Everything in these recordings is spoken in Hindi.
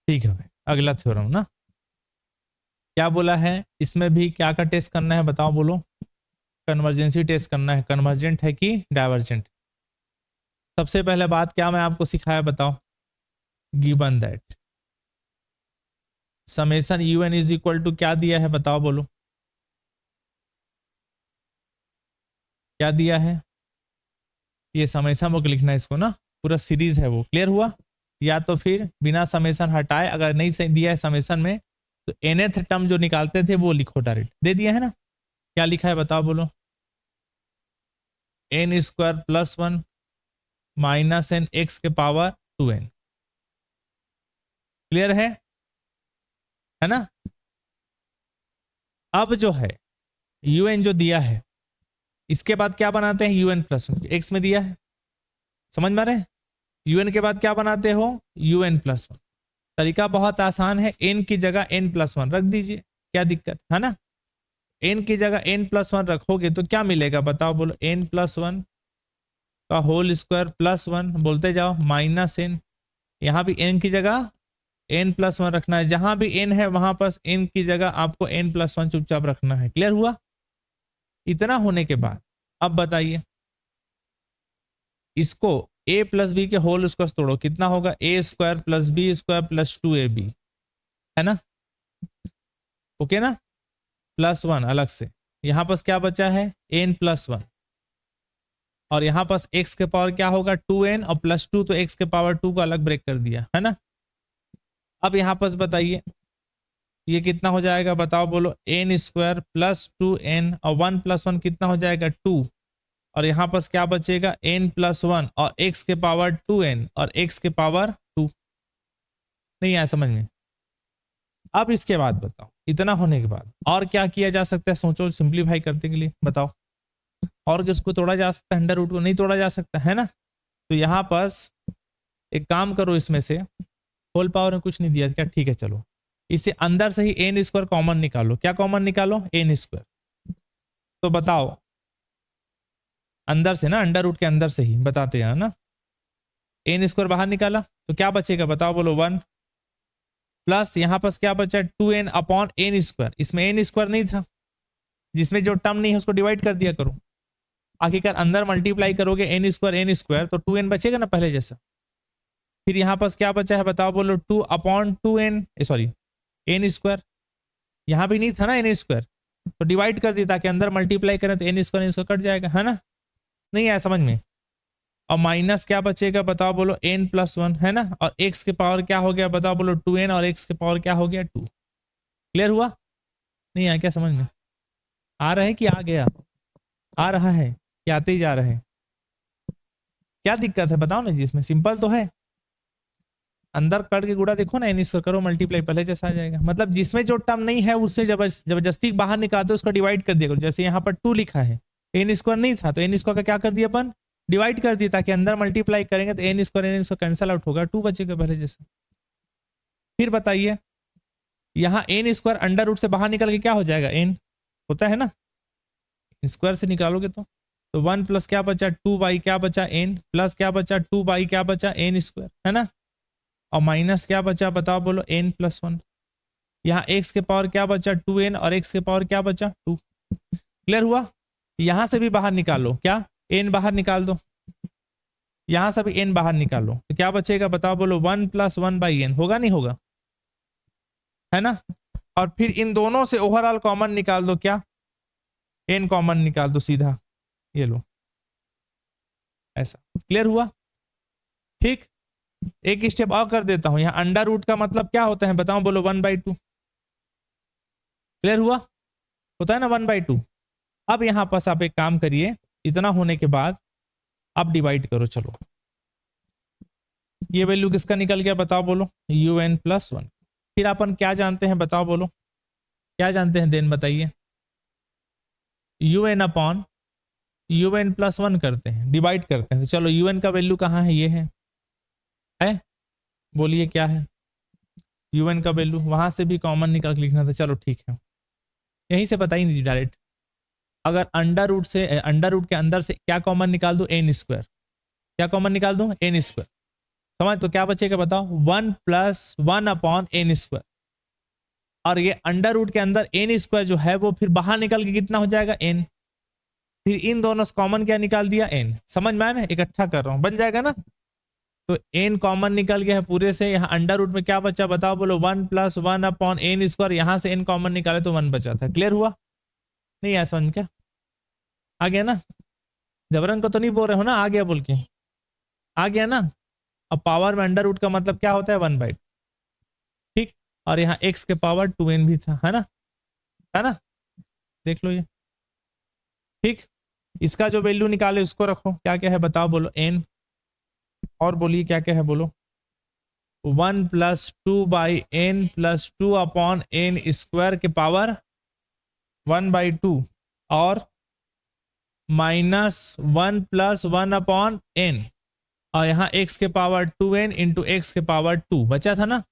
ठीक है भाई, अगला थ्योरम ना, क्या बोला है इसमें भी, क्या का टेस्ट करना है बताओ, बोलो। कन्वर्जेंसी टेस्ट करना है, कन्वर्जेंट है कि डाइवर्जेंट। सबसे पहले बात क्या मैं आपको सिखाया बताओ, given that summation U N is equal to क्या दिया है बताओ, बोलो क्या दिया है। ये समेशन बुक लिखना है इसको ना, पूरा सीरीज है वो, क्लियर हुआ। या तो फिर बिना समेशन हटाए, अगर नहीं से दिया है समेशन में तो nth टर्म जो निकालते थे वो लिखो डायरेक्ट, दे दिया है ना। क्या लिखा है बताओ बोलो, n square plus 1 minus N X के पावर 2n, क्लियर है ना। अब जो है un जो दिया है, इसके बाद क्या बनाते हैं, un प्लस 1 एक्स में दिया है, समझ में आ रहे हैं। un के बाद क्या बनाते हो, un प्लस 1। तरीका बहुत आसान है, n की जगह n प्लस 1 रख दीजिए, क्या दिक्कत है ना। n की जगह n प्लस 1 रखोगे तो क्या मिलेगा बताओ बोलो, n प्लस 1 का होल स्क्वायर प्लस 1, बोलते जाओ, माइनस n, यहाँ भी n की जगह n प्लस 1 रखना है, जहां भी n है वहां पर n की जगह आपको n प्लस 1 चुपचाप रखना है, क्लियर हुआ। इतना होने के बाद अब बताइए, इसको a प्लस बी के होल स्क्वायर तोड़ो, कितना होगा, a square plus B square plus 2ab, है ना, ओके ना। प्लस 1 अलग से, यहां पर क्या बचा है, n प्लस 1, और यहां पास x के पावर क्या होगा 2n, और प्लस 2 तो x के पावर 2 को अलग ब्रेक कर दिया है ना। अब यहां पास बताइए ये कितना हो जाएगा बताओ बोलो, n स्क्वायर प्लस 2n, और 1 प्लस 1 कितना हो जाएगा 2, और यहां पास क्या बचेगा n प्लस 1 और x के पावर 2n और x के पावर 2, नहीं आया समझ में। अब इसके बाद बताओ, इतना होने के बाद और क्या किया जा सकता है, सोचो सिंप्लीफाई करने के लिए बताओ, और किसको तोड़ा जा सकता है, अंडर रूट को नहीं तोड़ा जा सकता है ना। तो यहां पास एक काम करो, इसमें से होल पावर में कुछ नहीं दिया क्या, ठीक है चलो, इसे अंदर से ही एन स्क्वायर कॉमन निकालो, क्या कॉमन निकालो, एन स्क्वायर। तो बताओ अंदर से ना, अंडर रूट के अंदर से ही बताते हैं ना, एन स्क्वायर बाहर निकाला तो क्या बचेगा बताओ बोलो 1, प्लस यहां पास क्या बचा 2n अपॉन एन स्क्वायर, इसमें एन स्क्वायर नहीं था, जिसमें जो टर्म नहीं है उसको डिवाइड कर दिया करो, आखिरकार अंदर मल्टीप्लाई करोगे एन स्क्वायर तो 2n बचेगा ना पहले जैसा। फिर यहां पास क्या बचा है बताओ बोलो 2 upon 2n, sorry N square, यहां भी नहीं था ना एन स्क्वायर, तो डिवाइड कर दिया ताकि अंदर मल्टीप्लाई करें तो एन स्क्वायर कट जाएगा, है ना, नहीं आया समझ में। और माइनस क्या बचेगा बताओ बोलो n प्लस 1, है ना, और x के पावर क्या हो गया बताओ बोलो 2n, और x के पावर क्या हो गया 2, क्लियर हुआ, नहीं आया क्या समझ में, आ रहा है कि आ गया, आ रहा है कि आते ही जा रहे हैं, क्या दिक्कत है बताओ ना जी, इसमें सिंपल तो है, अंदर कट के गुड़ा देखो ना, एन स्क्वायर करो मल्टीप्लाई पहले जैसा आ जाएगा, मतलब जिसमें जो टर्म नहीं है उससे जबरदस्ती बाहर निकालते उसको डिवाइड कर दिया करो, जैसे यहाँ पर 2 लिखा है, एन स्क्वायर नहीं था तो एन स्क्वायर का क्या कर दिया अपन, डिवाइड कर दिया, ताकि अंदर मल्टीप्लाई करेंगे तो एन स्क्वायर कैंसिल आउट होगा, 2 बचेगा पहले जैसे। फिर बताइए यहाँ एन स्क्वायर अंडर रूट से बाहर निकल के क्या हो जाएगा, एन होता है ना, स्क्वायर से निकालोगे तो 1 प्लस क्या बचा 2 बाई क्या बचा एन, प्लस क्या बचा 2 बाई क्या बचा एन स्क्वायर, है ना, और माइनस क्या बचा बताओ बोलो n प्लस 1, यहाँ x के पावर क्या बचा 2n, और x के पावर क्या बचा 2, क्लियर हुआ। यहां से भी बाहर निकालो, क्या n बाहर निकाल दो, यहां से भी n बाहर निकालो तो क्या बचेगा बताओ बोलो 1 प्लस 1 बाई n, होगा नहीं होगा, है ना। और फिर इन दोनों से ओवरऑल कॉमन निकाल दो, क्या n कॉमन निकाल दो सीधा, ये लो ऐसा, क्लियर हुआ। ठीक, एक स्टेप और कर देता हूं, यहाँ अंडर रूट का मतलब क्या होता है बताओ बोलो 1/2, क्लियर हुआ, होता है ना 1/2। अब यहां पास आप एक काम करिए, इतना होने के बाद अब डिवाइड करो, चलो ये वैल्यू किसका निकल गया बताओ बोलो un प्लस 1। फिर अपन क्या जानते हैं बताओ बोलो, क्या जानते हैं देन बताइए, un अपॉन un प्लस 1 करते हैं, डिवाइड करते हैं, तो चलो un का वैल्यू कहाँ है, ये है बोलिए क्या है un का वैल्यू, वहां से भी कॉमन निकाल के लिखना था, चलो ठीक है यहीं से पता ही नहीं डायरेक्ट, अगर अंडर रूट से, अंडर रूट के अंदर से क्या कॉमन निकाल दो, एन स्क्वायर, क्या कॉमन निकाल दो एन स्क्वायर, समझ? तो क्या बचेगा बताओ, 1 + 1/n²। और ये अंडर रूट के अंदर n² जो है वो फिर बाहर निकल के कितना हो जाएगा, n। फिर इन दोनों से कॉमन क्या निकाल दिया, n। समझ में आया ना, इकट्ठा कर रहा हूं, बन जाएगा ना। तो n कॉमन निकल गया है पूरे से। यहाँ अंडर रूट में क्या बचा बताओ, बोलो 1 + 1/n²। यहाँ से n कॉमन निकाले तो 1 बचा था। क्लियर हुआ? नहीं आया समझ क्या? आ गया ना? जबरन को तो नहीं बोल रहे हो ना, आ गया बोल के? आ गया ना? अब पावर में अंडर रूट का मतलब क्या होता है, 1/2। ठीक। और यहाँ x के पावर 2n भी था, है ना? है ना? देख लो ये। ठीक। इसका जो वैल्यू निकाले उसको रखो, क्या क्या है बताओ, बोलो n। और बोलिए क्या क्या है, बोलो। 1 + 2/n + 2/n² के पावर 1/2 और -1 + 1/n और यहाँ x के पावर 2n इंटू x के पावर 2 बचा था ना।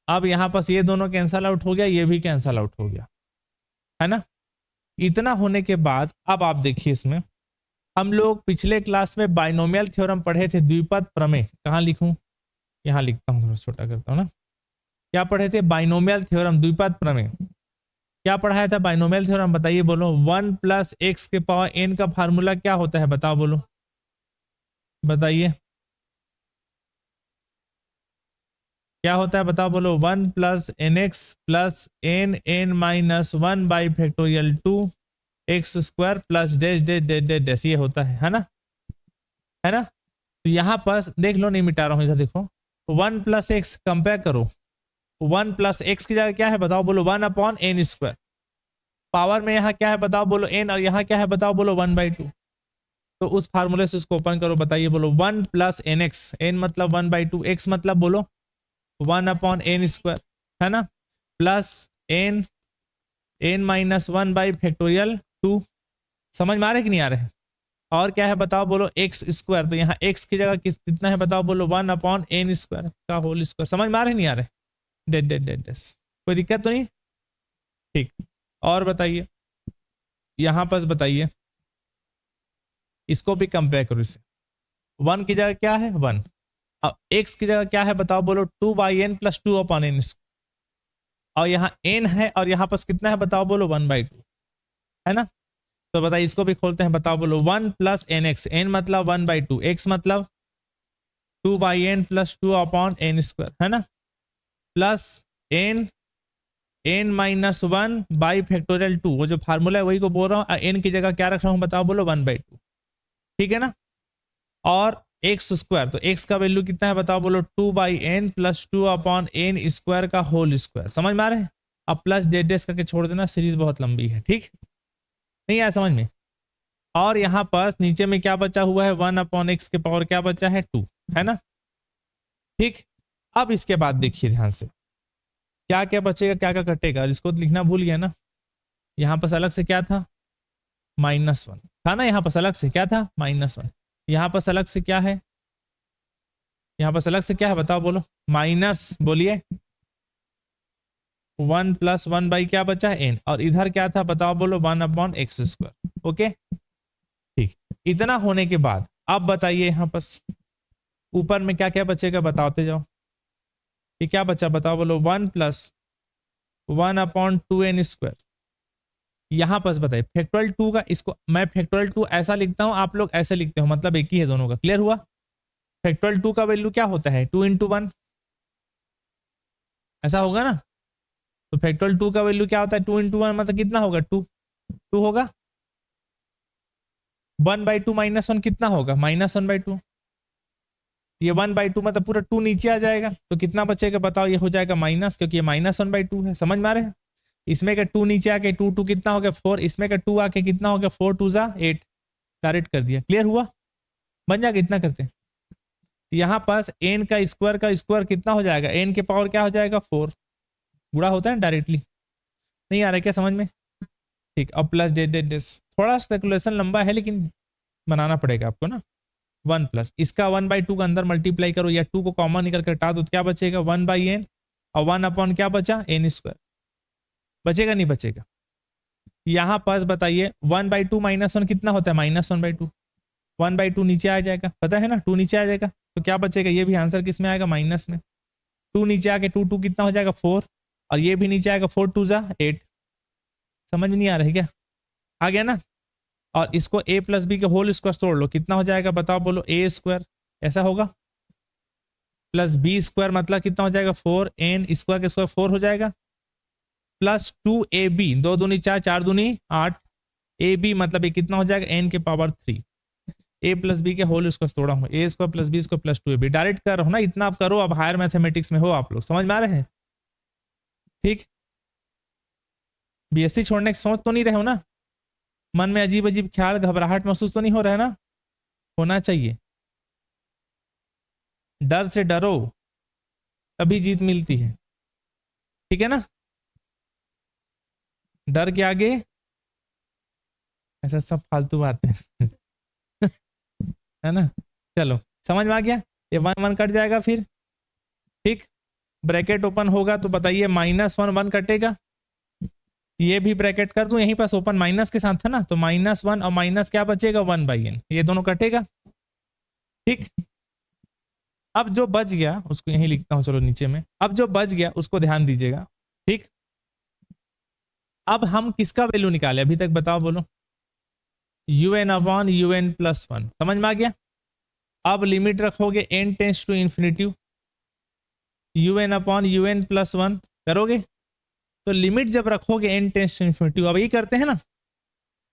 अब यहाँ पास ये दोनों कैंसल आउट हो गया, ये भी कैंसल आउट हो गया, है ना। इतना होने के बाद अब आप देखिए, इसमें हम लोग पिछले क्लास में बाइनोमियल थ्योरम पढ़े थे, द्विपद प्रमेय। कहाँ लिखूं, यहाँ लिखता हूँ, थोड़ा छोटा करता हूँ ना। क्या पढ़े थे, बाइनोमियल थ्योरम, द्विपद प्रमेय। क्या पढ़ाया था बाइनोमियल थ्योरम, बताइए बोलो। 1 + x के पावर n का फार्मूला क्या होता है बताओ, बोलो बताइए क्या होता है, बताओ बोलो। 1 + nx + n(n-1/2 x² + dash dash dash dash dash, ये होता है ना, है ना। तो यहां पर देख लो, नहीं मिटा रहा हूं, इधर देखो। 1 + x कंपेयर करो, 1 + x की जगह क्या है बताओ, बोलो 1/n²। पावर में यहाँ क्या है बताओ, बोलो n, और यहाँ क्या है बताओ, बोलो 1/2। तो उस फार्मूले से उसको ओपन करो, बताइए बोलो। 1 + nx, n मतलब 1/2, x मतलब बोलो 1/n², है ना, प्लस n(n-1/2)। समझ में आ रहे कि नहीं आ रहे? और क्या है बताओ, बोलो x²। तो यहाँ x की जगह कितना है बताओ, बोलो 1/n² का होल स्क्वायर। समझ में आ रहे नहीं आ रहे? डेट डेट डेट डेट, कोई दिक्कत तो नहीं? ठीक। और बताइए यहाँ पर, बताइए इसको भी कंपेयर करो इससे। 1 की जगह क्या है, 1। अब x की जगह क्या है बताओ, बोलो 2/n + 2/n²। और यहाँ n है और यहाँ पर कितना है बताओ, बोलो 1/2, है ना। तो बताइए इसको भी खोलते हैं, बताओ बोलो। 1 + nx, n मतलब 1/2, x मतलब 2/n + 2/n², है ना, प्लस n(n-1/2), वो जो फार्मूला है वही को बोल रहा हूँ। n की जगह क्या रख रहा हूँ बताओ, बोलो 1/2, ठीक है ना। और x², तो x का वैल्यू कितना है बताओ, बोलो 2/n + 2/n² का होल स्क्वायर। समझ में आ रहे हैं? अब प्लस डेट डेस करके छोड़ देना, सीरीज बहुत लंबी है, ठीक नहीं आया समझ में? और यहाँ पर नीचे में क्या बचा हुआ है, 1/x के पावर क्या बचा है, 2, है ना। ठीक। अब इसके बाद देखिए ध्यान से, क्या क्या बचेगा, क्या क्या कटेगा। और इसको लिखना भूल गया ना, यहाँ पर अलग से क्या था, -1 था ना। यहाँ पर अलग से क्या था, -1। यहाँ पर अलग से क्या है, यहाँ पर अलग से क्या है बताओ, बोलो माइनस, बोलिए 1 + 1/ क्या बचा है, n। और इधर क्या था बताओ, बोलो 1/x²। ओके ठीक। इतना होने के बाद अब बताइए, यहाँ पर ऊपर में क्या क्या बचेगा बताते जाओ। ये क्या बचा बताओ, बोलो 1 + 1/2n²। यहाँ पर बताइए फैक्टोरियल 2 का, इसको मैं फैक्टोरियल 2 ऐसा लिखता हूँ, आप लोग ऐसे लिखते हो, मतलब एक ही है दोनों का। क्लियर हुआ? फैक्टोरियल 2 का वैल्यू क्या होता है, 2 × 1, ऐसा होगा ना। तो फैक्टोरियल 2 का वैल्यू क्या होता है, 2 × 1 मतलब कितना होगा, 2 होगा। 1/2 -1 कितना होगा, -1/2। ये 1/2 मतलब पूरा 2 नीचे आ जाएगा, तो कितना बचेगा बताओ, ये हो जाएगा माइनस, क्योंकि ये -1/2 है। समझ में आ रहे हैं? इसमें का 2 नीचे आके 2 2 कितना हो गया, 4। इसमें का 2 आके कितना हो गया, 4 2 = 8। डायरेक्ट कर दिया। क्लियर हुआ? बन जाएगा, इतना करते हैं। यहाँ पास n का स्क्वायर कितना हो जाएगा, n के पावर क्या हो जाएगा, 4। गुणा होता है डायरेक्टली। नहीं आ रहा है क्या समझ में? ठीक। अब प्लस डेट डेट डेस, थोड़ा कैलकुलेशन लंबा है लेकिन बनाना पड़ेगा आपको ना। 1 प्लस इसका 1/2 का अंदर मल्टीप्लाई करो, या 2 को कॉमन निकल कर हटा दो, तो क्या बचेगा, 1/n। और 1 क्या बचा, n²। बचेगा नहीं बचेगा? यहाँ पास बताइए 1/2 -1 कितना होता है, -1/2। 1/2 नीचे आ जाएगा, पता है ना, 2 नीचे आ जाएगा। तो क्या बचेगा, ये भी आंसर किस में आएगा, माइनस में। 2 नीचे आके 2 2 कितना हो जाएगा 4, और ये भी नीचे आएगा 4 2 जा 8। समझ में नहीं आ रहा है क्या, आ गया ना। और इसको a प्लस बी के होल स्क्वायर तोड़ लो, कितना हो जाएगा बताओ, बोलो a स्क्वायर, ऐसा होगा, प्लस बी स्क्वायर मतलब कितना हो जाएगा 4, n स्क्वायर के स्क्वायर 4 हो जाएगा, प्लस 2ab, 2 दूनी 4, 4 दूनी 8, ab मतलब ये कितना हो जाएगा n के पावर 3, a प्लस बी के होल स्क्वायर तोड़ा हूँ, a square plus B square plus 2ab। Direct कर रहा हूँ ना, इतना आप करो, अब हायर मैथमेटिक्स में हो आप लोग, समझ में आ रहे हैं, ठीक। बीएससी छोड़ने की सोच तो नहीं रहे हो ना, मन में अजीब अजीब ख्याल घबराहट महसूस तो नहीं हो रहा है ना, होना चाहिए। डर से डरो तभी जीत मिलती है, ठीक है ना। डर के आगे ऐसा सब फालतू बातें है ना। चलो समझ में आ गया, ये 1 1 कट जाएगा फिर, ठीक। ब्रैकेट ओपन होगा तो बताइए, -1 1 कटेगा, ये भी ब्रैकेट कर दूं, यहीं पास ओपन माइनस के साथ था ना, तो -1 और माइनस क्या बचेगा 1/n, ये दोनों कटेगा, ठीक। अब जो बच गया उसको यहीं लिखता हूं, चलो नीचे में, अब जो बच गया उसको ध्यान दीजिएगा, ठीक। अब हम किसका वैल्यू निकाले अभी तक बताओ, बोलो, un/un+1, समझ में आ गया। अब लिमिट रखोगे n tends to infinity, un/un+1 करोगे, तो लिमिट जब रखोगे n टेंस टू इन्फिनिटी, अब यही करते हैं ना,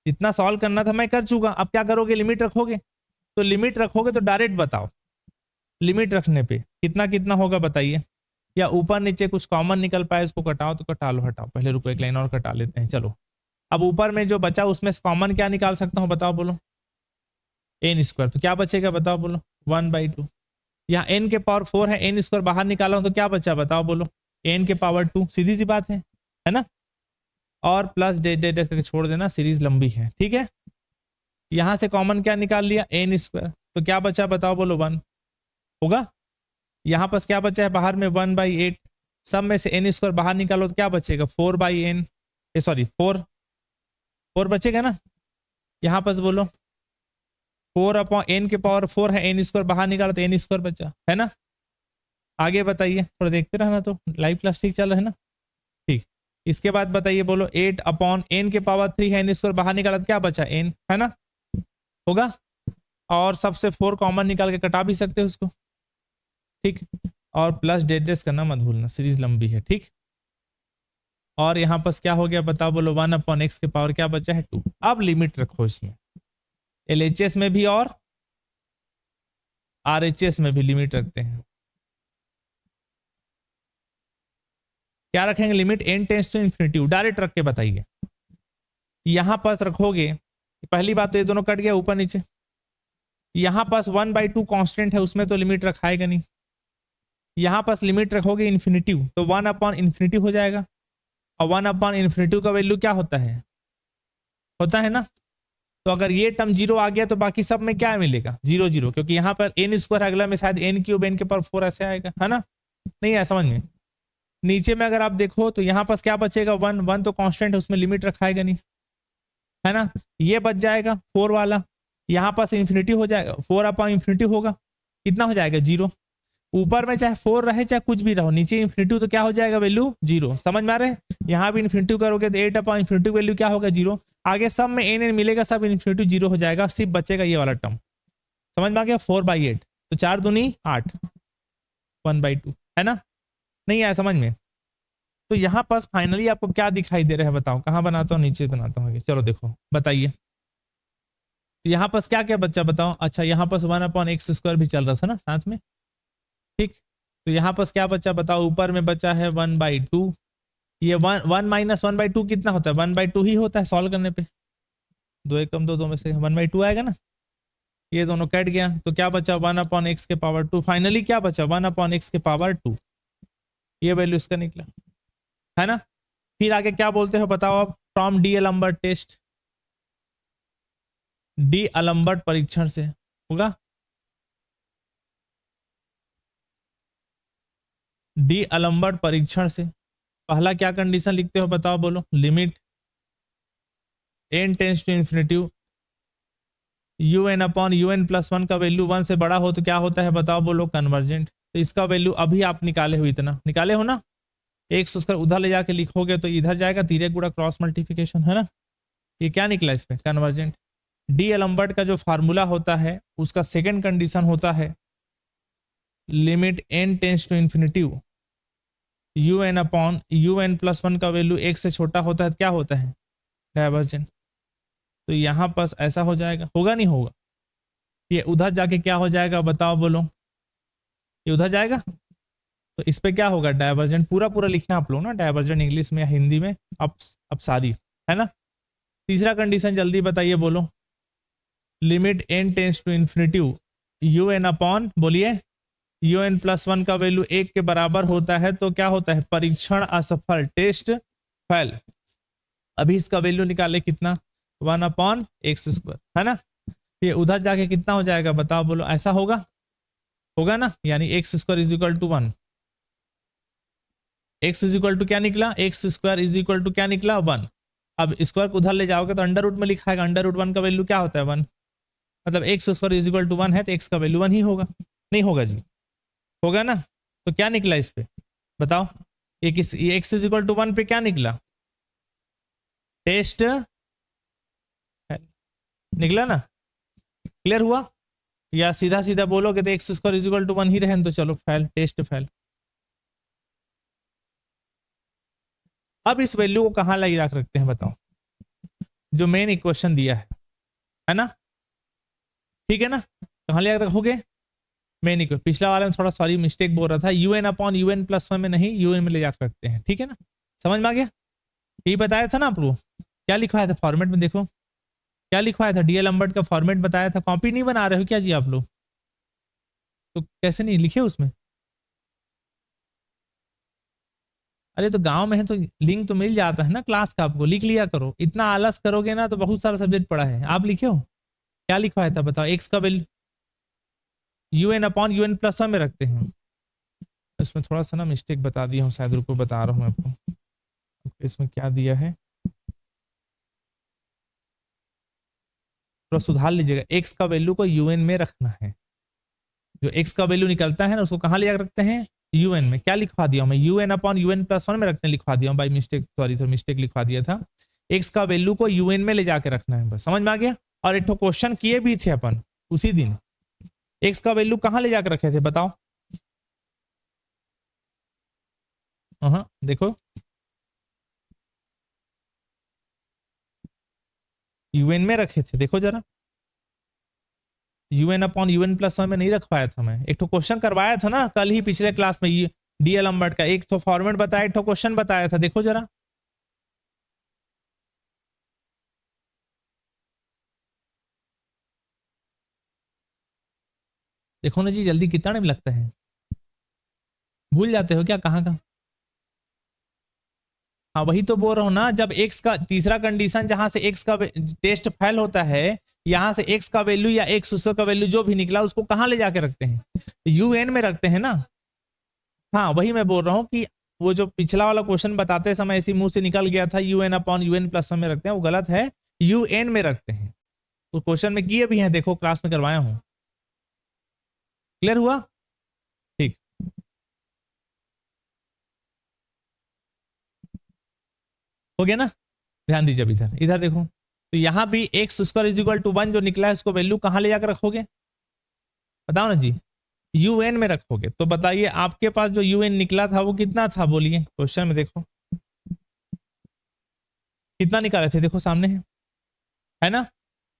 जितना सॉल्व करना था मैं कर चुका, अब क्या करोगे, लिमिट रखोगे, तो लिमिट रखोगे तो डायरेक्ट बताओ, लिमिट रखने पे कितना कितना होगा बताइए, या ऊपर नीचे कुछ कॉमन निकल पाए उसको कटाओ तो कटा लो, हटाओ, पहले रुको एक लाइन और कटा लेते हैं। चलो अब ऊपर में जो बचा उसमें से कॉमन क्या निकाल सकता हूँ बताओ, बोलो, n², तो क्या बचेगा बताओ, बोलो 1/2, यहाँ n के पावर 4 है, n² बाहर निकाला हूं तो क्या बचा बताओ, बोलो n के पावर 2, सीधी सी बात है ना। और प्लस डे करके छोड़ देना, सीरीज लंबी है, ठीक है। यहां से कॉमन क्या निकाल लिया, n², तो क्या बचा बताओ, बोलो 1 होगा। यहां पास क्या बचा है बाहर में 1/8, सब में से n² बाहर निकालो तो क्या बचेगा 4/n, सॉरी 4 बचेगा ना। यहां पास बोलो 4/n के पावर 4 है, n² बाहर निकालो तो n² बचा, है ना। आगे बताइए, थोड़ा देखते रहना, तो लाइव क्लास ठीक चल रहा है ना, ठीक। इसके बाद बताइए, बोलो 8/n के पावर 3 है, n² बाहर निकाला तो क्या बचा n, है ना, होगा। और सबसे 4 कॉमन निकाल के कटा भी सकते हो उसको, ठीक। और प्लस डेडेस करना मत भूलना, सीरीज लंबी है, ठीक। और यहां पर क्या हो गया बताओ, बोलो 1/x के पावर क्या बचा है 2। अब लिमिट रखो इसमें, LHS में भी और RHS में भी लिमिट रखते हैं, क्या रखेंगे limit, n tends to infinity, direct रख के बताइए। यहां पास रखोगे, पहली बात तो ये दोनों कट गया ऊपर नीचे, यहां पास 1/2 कांस्टेंट है, उसमें तो लिमिट रखाएगा नहीं। यहां पास लिमिट रखोगे इन्फिनिटी, तो 1/∞ हो जाएगा, और 1/∞ का वैल्यू क्या होता है ना। तो अगर ये टर्म 0 आ गया तो बाकी सब में क्या मिलेगा 0 0, क्योंकि यहाँ पर n², अगला में शायद n³ n के पावर 4 ऐसे आएगा, है ना, नहीं आया समझ में। नीचे में अगर आप देखो तो यहाँ पास क्या बचेगा 1 1 तो कांस्टेंट है, उसमें लिमिट रखाएगा नहीं, है ना। ये बच जाएगा 4 वाला, यहाँ पास इन्फिनिटी हो जाएगा, 4/∞ होगा, कितना हो जाएगा 0। ऊपर में चाहे 4 रहे चाहे कुछ भी रहो, नीचे इन्फिनिटी तो क्या हो जाएगा वैल्यू 0, समझ में आ रहे हैं। यहाँ भी इन्फिनिटी करोगे तो 8/∞ वैल्यू क्या होगा 0, आगे सब में n मिलेगा, सब इन्फिनिटी 0 हो जाएगा, सिर्फ बचेगा ये वाला टर्म, समझ में आ गया 4/8, तो 4 दूनी 8, 1/2, है ना, नहीं आया समझ में। तो यहाँ पास फाइनली आपको क्या दिखाई दे रहा है बताओ, कहाँ बनाता हूँ, नीचे बनाता हूँ, चलो देखो बताइए। तो यहाँ पास क्या क्या बच्चा बताओ, अच्छा यहाँ पास 1/x² भी चल रहा था ना साथ में, ठीक। तो यहाँ पास क्या बच्चा बताओ, ऊपर में बचा है 1/2, ये 1 1 - 1/2 कितना होता है 1/2 ही होता है सॉल्व करने पे, 2 1 कम 2 2 में से 1/2 आएगा ना। ये दोनों कट गया तो क्या बचा 1/x के पावर 2, फाइनली क्या बचा 1/x के पावर 2, ये वैल्यू इसका निकला, है ना। फिर आगे क्या बोलते हो बताओ आप, फ्रॉम डी अलम्बर्ट टेस्ट, डी अलम्बर्ट परीक्षण से होगा, डी अलम्बर्ट परीक्षण से पहला क्या कंडीशन लिखते हो बताओ, बोलो limit n tends to infinity, U N upon U N plus one का वैल्यू 1 से बड़ा हो तो क्या होता है बताओ, बोलो कन्वर्जेंट। तो इसका वैल्यू अभी आप निकाले हो, इतना निकाले हो ना, एक उसका उधर ले जाके लिखोगे तो इधर जाएगा, तिर्यक गुणा क्रॉस मल्टीप्लिकेशन, है ना। ये क्या निकला इसमें, कन्वर्जेंट। डी एलम्बर्ट का जो फार्मूला होता है उसका सेकंड कंडीशन होता है limit n tends to infinity U N upon U N plus one का वैल्यू 1 से छोटा होता है तो क्या होता है, डाइवर्जेंट। तो यहां पर ऐसा हो जाएगा, होगा नहीं होगा, ये उधर जाके क्या हो जाएगा बताओ, बोलो ये उधर जाएगा तो इस पे क्या होगा, डाइवर्जेंट। पूरा पूरा लिखना आप लोग ना, डाइवर्जेंट इंग्लिश में या हिंदी में अब सारी, है ना। तीसरा कंडीशन जल्दी बताइए, बोलो limit n tends to infinity U N upon, बोलिए यू एन प्लस वन का वैल्यू 1 के बराबर होता है तो क्या होता है, परीक्षण असफल, टेस्ट फेल। अभी इसका वैल्यू निकाले कितना, 1 अपॉन एक्स स्क्वायर, है ना। ये उधर जाके कितना हो जाएगा बताओ, बोलो ऐसा होगा, होगा ना, यानी X square is equal to 1। X is equal to क्या निकला, X square is equal to क्या निकला, 1। अब स्क्वायर को उधर ले जाओगे तो अंडर रूट में लिखा है, अंडर रूट 1 का वैल्यू क्या होता है, 1। मतलब X square is equal to 1 है तो एक्स का वैल्यू 1 ही होगा, नहीं होगा जी, होगा ना। तो क्या निकला इस पे बताओ, ये किस, ये एक्स इज इक्वल टू 1 पे क्या निकला, टेस्ट निकला ना, क्लियर हुआ। या सीधा सीधा बोलोगे तो X square is equal to 1 ही रहे तो चलो फेल, टेस्ट फेल। अब इस वैल्यू को कहां ला रख रखते हैं बताओ, जो मेन इक्वेशन दिया है ना, ठीक है ना, कहां ले रखोगे, मेन इक्वेशन। पिछला वाले में थोड़ा सॉरी मिस्टेक बोल रहा था, U N upon U N plus one में नहीं, यू एन में ले जाकर रखते हैं, ठीक है ना, समझ में आ गया। यही बताया था ना आप लोग, क्या लिखवाया था फॉर्मेट में, देखो क्या लिखवाया था, डी एलम्बर्ट का फॉर्मेट बताया था। कॉपी नहीं बना रहे हो क्या जी आप लोग, तो कैसे नहीं लिखे उसमें, अरे तो गांव में है तो लिंक तो मिल जाता है ना क्लास का, आपको लिख लिया करो, इतना आलस करोगे ना तो बहुत सारा सब्जेक्ट पढ़ा है। आप लिखे हो, क्या लिखवाया था बताओ, एक्स का value U N upon U N plus one में रखते हैं। इसमें थोड़ा सा ना मिस्टेक बता दिया हूँ शायद, रुको बता रहा हूँ आपको, इसमें क्या दिया है थोड़ा सुधार लीजिएगा। एक्स का वैल्यू को यूएन में रखना है, जो एक्स का वैल्यू निकलता है ना उसको कहाँ ले जाकर रखते हैं, यूएन में। क्या लिखवा दिया मैं, UN upon UN plus one में रखते हैं, लिखवा दिया बाई मिस्टेक, सॉरी तो मिस्टेक लिखवा दिया था। एक्स का वैल्यू को यूएन में ले जाके रखना है, बस समझ में आ गया। और एक क्वेश्चन किए भी थे अपन उसी दिन, एक्स का वैल्यू कहाँ ले जाकर रखे थे बताओ, हाँ देखो यूएन में रखे थे, देखो जरा, UN upon UN plus one में नहीं रखवाया था मैं। एक तो क्वेश्चन करवाया था ना कल ही पिछले क्लास में, ये डी एलम्बर्ट का एक तो फॉर्मेट बताया, एक तो क्वेश्चन बताया था, देखो जरा। देखो ना जी जल्दी, कितना टाइम लगता है, भूल जाते हो क्या कहाँ का। हाँ वही तो बोल रहा हूँ ना, जब एक्स का तीसरा कंडीशन जहां से एक्स का टेस्ट फेल होता है, यहां से एक्स का वैल्यू या एक्स उसका का वैल्यू जो भी निकला उसको कहाँ ले जाके रखते हैं, यूएन में रखते हैं ना। हाँ वही मैं बोल रहा हूँ कि वो जो पिछला वाला क्वेश्चन बताते समय इसी मुंह से निकल गया था, UN upon UN plus one में रखते हैं, वो गलत है, यूएन में रखते हैं। तो क्वेश्चन में किए भी हैं, देखो क्लास में करवाया हूँ, क्लियर हुआ, ठीक। हो गया ना, ध्यान दीजिए इधर, इधर देखो, तो यहां भी X square is equal to 1 जो निकला है उसको वैल्यू कहां ले जाकर रखोगे बताओ ना जी, यूएन में रखोगे। तो बताइए आपके पास जो यूएन निकला था वो कितना था, बोलिए क्वेश्चन में देखो कितना निकाले थे, देखो सामने है ना।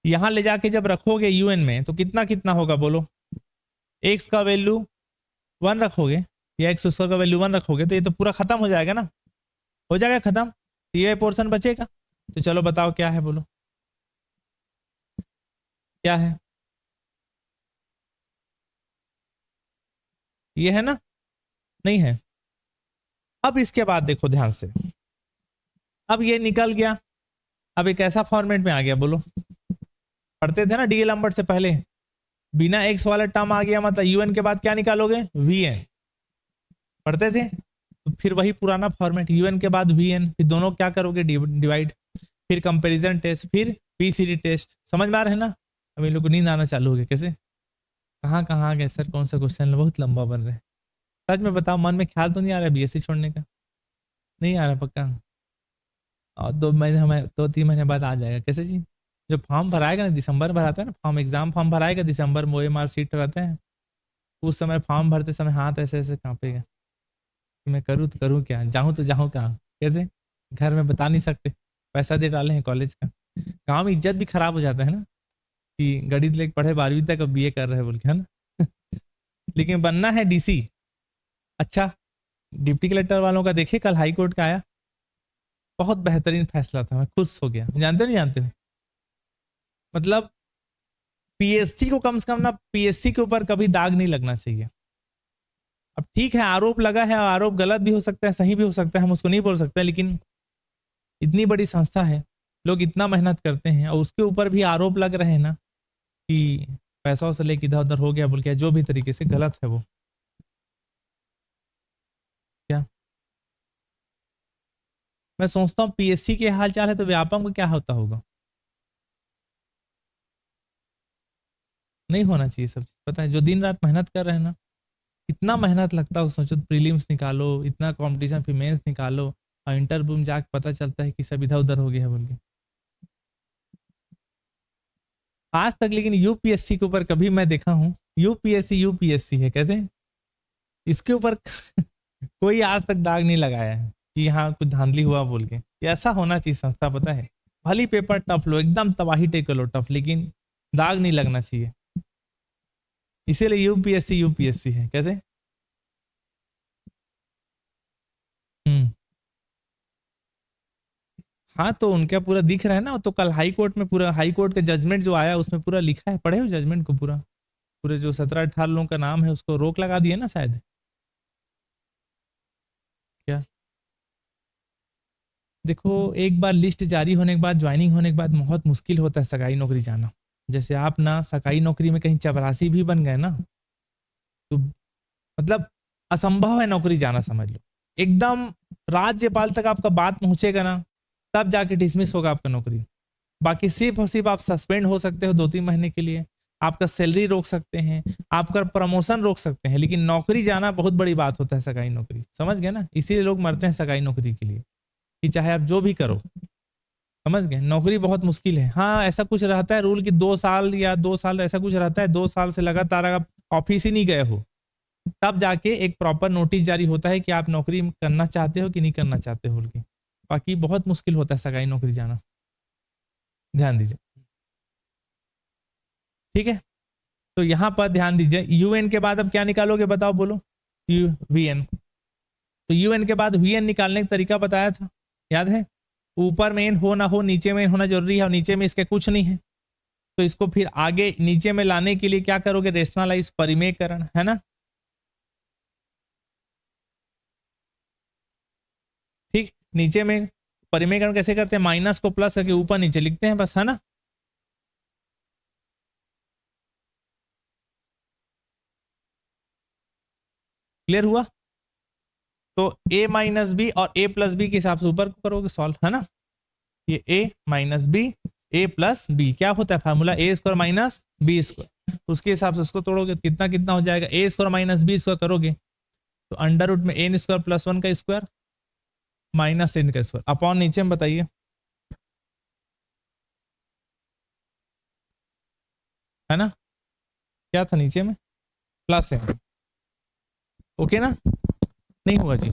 यहां ले जाके जब रखोगे यूएन में तो कितना कितना होगा बोलो, एक्स का वैल्यू 1 रखोगे या एक्स स्क्वायर का वैल्यू 1 रखोगे तो ये तो पूरा खत्म हो जाएगा ना, हो जाएगा खत्म, ये पोर्शन बचेगा। तो चलो बताओ क्या है, बोलो क्या है, ये है ना, नहीं है। अब इसके बाद देखो ध्यान से, अब ये निकल गया, अब एक ऐसा फॉर्मेट में आ गया, बोलो पढ़ते थे ना डी एलम्बर्ट से पहले, बिना एक्स वाला टर्म आ गया मतलब यूएन के बाद क्या निकालोगे, वीएन, पढ़ते थे। तो फिर वही पुराना फॉर्मेट, यूएन के बाद वीएन, फिर दोनों क्या करोगे डिवाइड, फिर कंपैरिजन टेस्ट, फिर पीसीडी टेस्ट, समझ में आ रहे हैं ना। अब इन लोग को नींद आना चालू हो गया। कैसे, कहाँ कहाँ आ गए सर, कौन सा क्वेश्चन बहुत लंबा बन रहा है। सच में बताओ, मन में ख्याल तो नहीं आ रहा बीएससी छोड़ने का? नहीं आ रहा पक्का? और 2 महीने, हमें 2-3 महीने बाद आ जाएगा। कैसे जी? जो फॉर्म भराएगा ना, दिसंबर में भराता है ना फॉर्म, एग्जाम फॉर्म भराएगा दिसंबर में, OMR सीट रहते हैं, उस समय फॉर्म भरते समय हाथ ऐसे ऐसे कांपेगा कि मैं करूँ तो करूँ क्या, जाऊँ तो जाऊँ कहाँ। कैसे, घर में बता नहीं सकते, पैसा दे डाले हैं कॉलेज का, गाँव में इज्जत भी खराब हो जाता है ना कि गणित लेके पढ़े 12वीं तक, अब BA कर रहे हैं बोल के, है ना। लेकिन बनना है DC। अच्छा, डिप्टी कलेक्टर वालों का देखिए, कल हाई कोर्ट का आया, बहुत बेहतरीन फैसला था, मैं खुश हो गया। जानते नहीं जानते हो, मतलब PSC को कम से कम ना, PSC के ऊपर कभी दाग नहीं लगना चाहिए। अब ठीक है, आरोप लगा है, आरोप गलत भी हो सकता है, सही भी हो सकता है, हम उसको नहीं बोल सकते, लेकिन इतनी बड़ी संस्था है, लोग इतना मेहनत करते हैं, और उसके ऊपर भी आरोप लग रहे हैं ना कि पैसा से लेके इधर उधर हो गया बोल के, जो भी तरीके से गलत है वो। क्या मैं सोचता हूँ PSC के हाल चाल है तो व्यापम का क्या होता होगा। नहीं होना चाहिए सब, पता है, जो दिन रात मेहनत कर रहे हैं ना, इतना मेहनत लगता है, सोचो प्रीलिम्स निकालो, इतना कंपटीशन, फिर मेंस निकालो, और इंटरव्यू में जाके पता चलता है कि सब इधर उधर हो गया है बोल के। आज तक लेकिन UPSC के ऊपर कभी मैं देखा हूँ, UPSC है कैसे, इसके ऊपर कोई आज तक दाग नहीं लगाया है कि यहाँ कुछ धांधली हुआ बोल के। ऐसा होना चाहिए संस्था, पता है, भली पेपर टफ लो, एकदम तबाही टेक लो टफ, लेकिन दाग नहीं लगना चाहिए। इसीलिए UPSC है कैसे। हम्म, हाँ तो उनका पूरा दिख रहा है ना, तो कल हाई कोर्ट में पूरा हाई कोर्ट का जजमेंट जो आया उसमें पूरा लिखा है, पढ़े हो जजमेंट को पूरा, पूरे जो 17-18 लोगों का नाम है उसको रोक लगा दिए ना शायद। क्या, देखो एक बार लिस्ट जारी होने के बाद, ज्वाइनिंग होने के बाद बहुत मुश्किल होता है सरकारी नौकरी जाना। जैसे आप ना सरकारी नौकरी में कहीं चपरासी भी बन गए ना, तो मतलब असंभव है नौकरी जाना, समझ लो एकदम। राज्यपाल तक आपका बात पहुंचेगा ना, तब जाके डिसमिस होगा आपका नौकरी। बाकी सिर्फ और सिर्फ आप सस्पेंड हो सकते हो 2-3 महीने के लिए, आपका सैलरी रोक सकते हैं, आपका प्रमोशन रोक सकते हैं, लेकिन नौकरी जाना बहुत बड़ी बात होता है सरकारी नौकरी, समझ गए ना। इसीलिए लोग मरते हैं सरकारी नौकरी के लिए, कि चाहे आप जो भी करो, समझ गए, नौकरी बहुत मुश्किल है। हाँ ऐसा कुछ रहता है रूल कि 2 साल या 2 साल ऐसा कुछ रहता है, 2 साल से लगातार आप ऑफिस ही नहीं गए हो, तब जाके एक प्रॉपर नोटिस जारी होता है कि आप नौकरी करना चाहते हो कि नहीं करना चाहते हो बोल के। बाकी बहुत मुश्किल होता है सरकारी नौकरी जाना, ध्यान दीजिए, ठीक है। तो यहां पर ध्यान दीजिए, UN के बाद अब क्या निकालोगे बताओ, बोलो। VN, तो UN के बाद VN निकालने का तरीका बताया था, याद है। ऊपर में n हो ना हो, नीचे में n होना जरूरी है, और नीचे में इसके कुछ नहीं है, तो इसको फिर आगे नीचे में लाने के लिए क्या करोगे, रेशनलाइज, परिमेयकरण, है ना। ठीक, नीचे में परिमेयकरण कैसे करते हैं, माइनस को प्लस करके ऊपर नीचे लिखते हैं बस, है ना। क्लियर हुआ। तो A माइनस बी और A प्लस बी के हिसाब से ऊपर करोगे सॉल्व, है ना। ये A minus B, A plus B क्या होता है फार्मूला, A² माइनस B², उसके हिसाब से उसको तोड़ोगे तो कितना कितना हो जाएगा, A² माइनस B² करोगे तो अंडर रूट में n² प्लस 1 का स्क्वायर माइनस n का स्क्वायर अपॉन नीचे में बताइए, है ना। क्या था नीचे में, प्लस है, ओके ना। नहीं हुआ जी।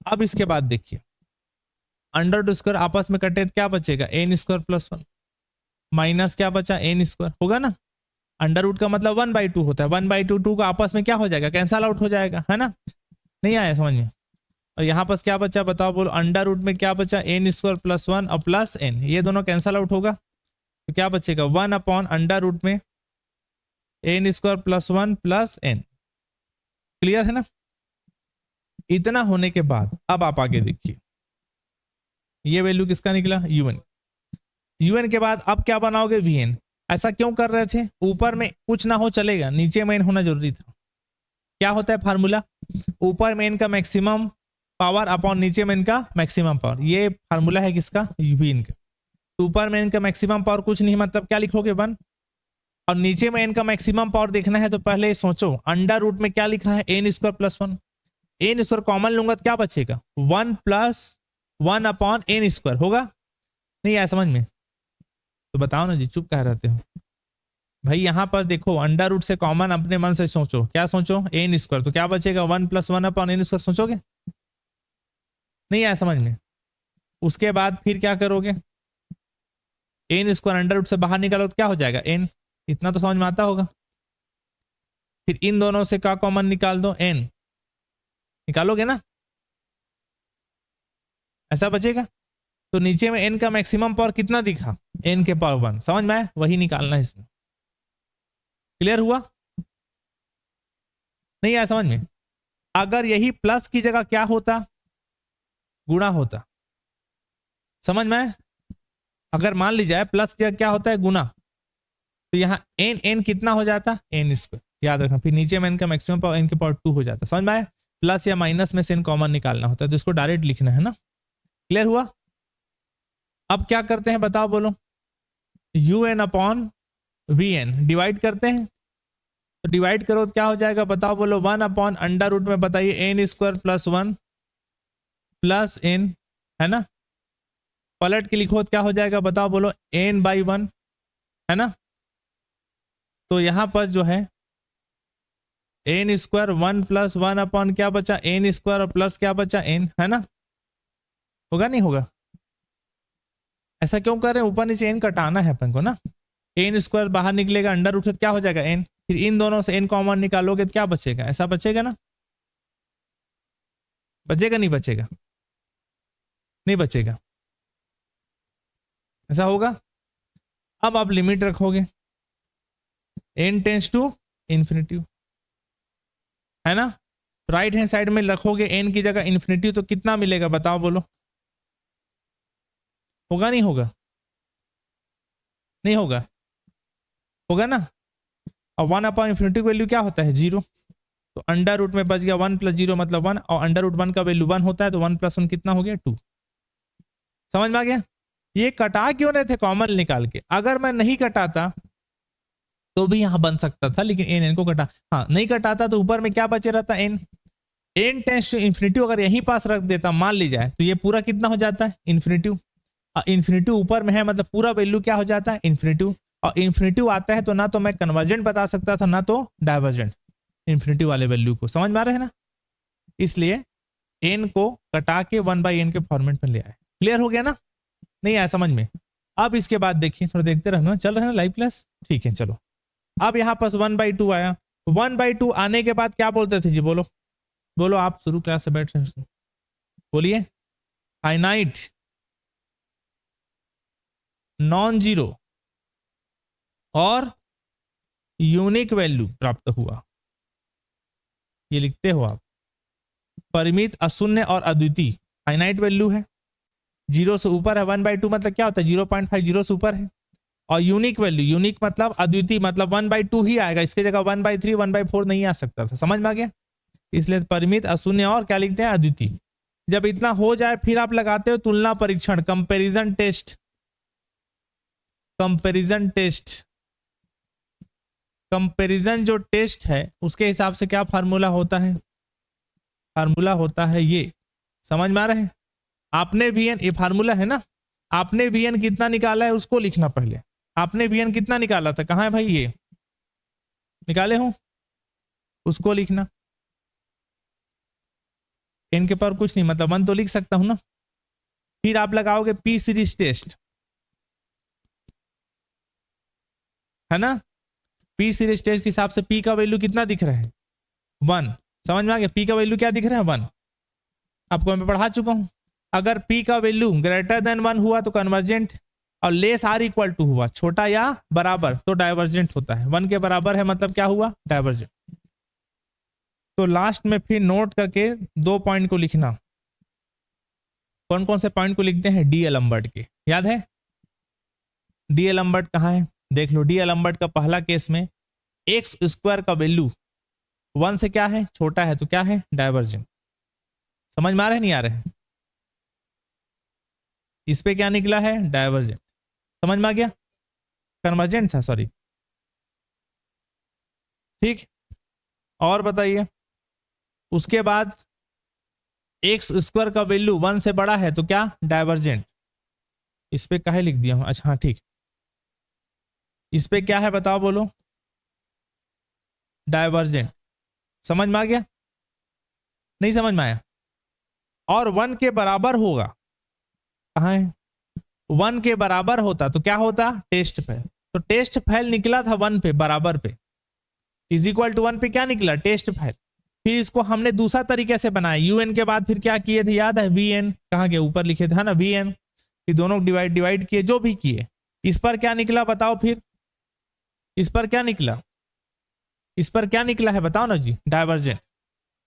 अब इसके बाद देखिए, अंडर रूट स्क्वायर आपस में कटे तो क्या बचेगा, n² प्लस 1 माइनस क्या बचा, n² होगा ना। अंडर रूट का मतलब 1/2 होता है, 1/2 2 का आपस में क्या हो जाएगा, कैंसल आउट हो जाएगा, है ना। नहीं आया समझ में। और यहाँ पर क्या बचा बताओ, बोलो। अंडर रूट में क्या बचा, n² प्लस 1 और प्लस n, ये दोनों कैंसल आउट होगा, तो क्या बचेगा 1 अपॉन अंडर रूट में n² plus 1 plus n। Clear है ना। इतना होने के बाद अब आप आगे देखिए, ये वैल्यू किसका निकला, UN के बाद अब क्या बनाओगे, VN। ऐसा क्यों कर रहे थे, ऊपर में कुछ ना हो चलेगा, नीचे में n होना जरूरी था। क्या होता है फार्मूला, ऊपर में n का मैक्सिमम पावर अपॉन नीचे में n का मैक्सिमम पावर, ये फार्मूला है किसका, VN का। ऊपर में n का मैक्सिमम पावर कुछ नहीं, मतलब क्या लिखोगे 1, और नीचे में एन का मैक्सिमम पावर देखना है तो पहले सोचो अंडर रूट में क्या लिखा है N square plus one, N square common लूंगा तो क्या बचेगा 1 प्लस 1 अपॉन एन स्क्वायर होगा, नहीं आया समझ में? तो बताओ ना जी, चुप कह रहते हो भाई। यहां पर देखो अंडर रूट से कॉमन अपने मन से सोचो, क्या सोचो एन स्क्वायर, तो क्या बचेगा 1 प्लस 1 अपॉन एन स्क्वायर, सोचोगे? नहीं आया समझ में? उसके बाद फिर क्या करोगे, एन स्क्वायर अंडर रूट से बाहर निकालो तो क्या हो जाएगा एन, इतना तो समझ में आता होगा। फिर इन दोनों से क्या कॉमन निकाल दो एन, निकालोगे ना, ऐसा बचेगा। तो नीचे में एन का मैक्सिमम पावर कितना दिखा, एन के पावर 1, समझ में आया? वही निकालना है इसमें। क्लियर हुआ? नहीं आया समझ में? अगर यही प्लस की जगह क्या होता, गुणा होता, समझ में आया? अगर मान लीजिए प्लस की जगह क्या होता है गुणा, तो यहाँ एन एन कितना हो जाता, एन स्क्वायर, याद रखना। फिर नीचे में एन का मैक्सिमम पावर एन के पावर 2 हो जाता, समझ में आया? प्लस या माइनस में से एन कॉमन निकालना होता है, तो इसको डायरेक्ट लिखना है ना। क्लियर हुआ? अब क्या करते हैं बताओ, बोलो। U N upon V N divide करते हैं, तो डिवाइड करो तो क्या हो जाएगा बताओ, बोलो। 1 अपॉन अंडर रूट में बताइए N square plus 1 plus N, है ना। पलट के लिखो तो क्या हो जाएगा बताओ, बोलो। एन बाई 1, है ना। तो यहां पर जो है एन स्क्वायर 1 प्लस 1 अपॉन क्या बचा, एन स्क्वायर और प्लस क्या बचा एन, है ना। होगा नहीं होगा? ऐसा क्यों कर रहे हैं, ऊपर नीचे एन कटाना है अपन को ना। एन स्क्वायर बाहर निकलेगा, अंडर रूट से क्या हो जाएगा एन, फिर इन दोनों से एन कॉमन निकालोगे तो क्या बचेगा, ऐसा बचेगा ना। बचेगा नहीं बचेगा? नहीं बचेगा, ऐसा होगा। अब आप लिमिट रखोगे, एन टेंस टू इन्फिनिटी, है ना। राइट हैंड साइड में रखोगे एन की जगह इन्फिनिटी, तो कितना मिलेगा बताओ, बोलो। होगा नहीं होगा? नहीं होगा, होगा ना। और 1 अपॉन इन्फिनिटी की वैल्यू क्या होता है, 0। तो अंडर रूट में बच गया 1 प्लस 0 मतलब 1, और अंडर रूट 1 का वैल्यू 1 होता है, तो 1 प्लस 1 कितना हो गया 2। समझ में आ गया? ये कटा क्यों रहे थे कॉमन निकाल के, अगर मैं नहीं कटाता तो भी यहां बन सकता था, लेकिन एन एन को कटा, हाँ नहीं कटाता तो ऊपर में क्या बचे रहता N, N tends to infinity अगर यहीं पास रख देता मान ली जाए, तो ये पूरा कितना हो जाता है इन्फिनिटी, और इन्फिनिटी ऊपर में है मतलब पूरा वैल्यू क्या हो जाता है इन्फिनिटी, और इन्फिनिटी आता है तो ना तो मैं कन्वर्जेंट बता सकता था ना तो डाइवर्जेंट, इन्फिनिटी वाले वैल्यू को। समझ में आ रहा है ना? इसलिए एन को कटा के 1/n के फॉर्मेट में ले आए। क्लियर हो गया ना? नहीं आया समझ में? अब इसके बाद देखिए, थोड़ा देखते रहना, चल रहा है ना लाइव क्लास, ठीक है चलो। अब यहाँ पास 1/2 आया, 1/2 आने के बाद क्या बोलते थे जी, बोलो बोलो, आप शुरू क्लास से बैठ रहे हैं, बोलिए। फाइनाइट, नॉन जीरो और यूनिक वैल्यू प्राप्त हुआ, ये लिखते हो आप। परिमित, अशून्य और अद्वितीय फाइनाइट वैल्यू है, 0 से ऊपर है। 1/2 मतलब क्या होता है 0.5, 0 से ऊपर है। और यूनिक वैल्यू, यूनिक मतलब अद्वितीय, मतलब 1/2 ही आएगा, इसके जगह 1/3 1/4 नहीं आ सकता था। समझ में आ गया? इसलिए परिमित, अशून्य और क्या लिखते हैं अद्वितीय। जब इतना हो जाए फिर आप लगाते हो तुलना परीक्षण, comparison test, comparison test. Comparison जो टेस्ट है उसके हिसाब से क्या फार्मूला होता है, फार्मूला होता है ये। समझ में आ रहा है? आपने वीएन, ये फार्मूला है ना, आपने वीएन कितना निकाला है उसको लिखना पहले। आपने वीएन कितना निकाला था, कहां है भाई, ये निकाले हो, उसको लिखना। एन के पावर कुछ नहीं मतलब 1 तो लिख सकता हूं ना। फिर आप लगाओगे पी सीरीज टेस्ट, है ना। पी सीरीज टेस्ट के हिसाब से पी का वैल्यू कितना दिख रहा है 1। समझ में आ गया? पी का वैल्यू क्या दिख रहा है 1, आपको मैं पढ़ा चुका हूं। अगर पी का वैल्यू ग्रेटर देन 1 हुआ तो कन्वर्जेंट, और लेस आर इक्वल टू हुआ, छोटा या बराबर, तो डाइवर्जेंट होता है। 1 के बराबर है मतलब क्या हुआ, डाइवर्जेंट। तो लास्ट में फिर नोट करके 2 पॉइंट को लिखना। कौन कौन से पॉइंट को लिखते हैं, डी एलम्बर्ट के, याद है? डी एलम्बर्ट कहाँ है देख लो। डी एलम्बर्ट का पहला केस में एक्स स्क्वायर का वैल्यू 1 से क्या है, छोटा है, तो क्या है, डाइवर्जेंट। समझ में आ रहे नहीं आ रहे? इस पे क्या निकला है, डाइवर्जेंट। समझ में आ गया? कन्वर्जेंट था, सॉरी। ठीक, और बताइए उसके बाद एक्स स्क्वायर का वैल्यू 1 से बड़ा है तो क्या डाइवर्जेंट। इस पे काहे लिख दिया हूं, अच्छा हाँ ठीक, इस पे क्या है बताओ बोलो, डाइवर्जेंट। समझ में आ गया, नहीं समझ में आया। और 1 के बराबर होगा, कहाँ है, 1 के बराबर होता तो क्या होता टेस्ट फेल। तो टेस्ट फेल निकला था 1 पे बराबर पे, इज इक्वल टू 1 पे क्या निकला टेस्ट फेल। फिर इसको हमने दूसरा तरीके से बनाया, यूएन के बाद फिर क्या किए थे याद है, वी एन कहाँ गए, ऊपर लिखे थे ना वी एन, फिर दोनों डिवाइड किए जो भी किए, इस पर क्या निकला बताओ, फिर इस पर क्या निकला, इस पर क्या निकला है बताओ ना जी, डाइवर्जेंट।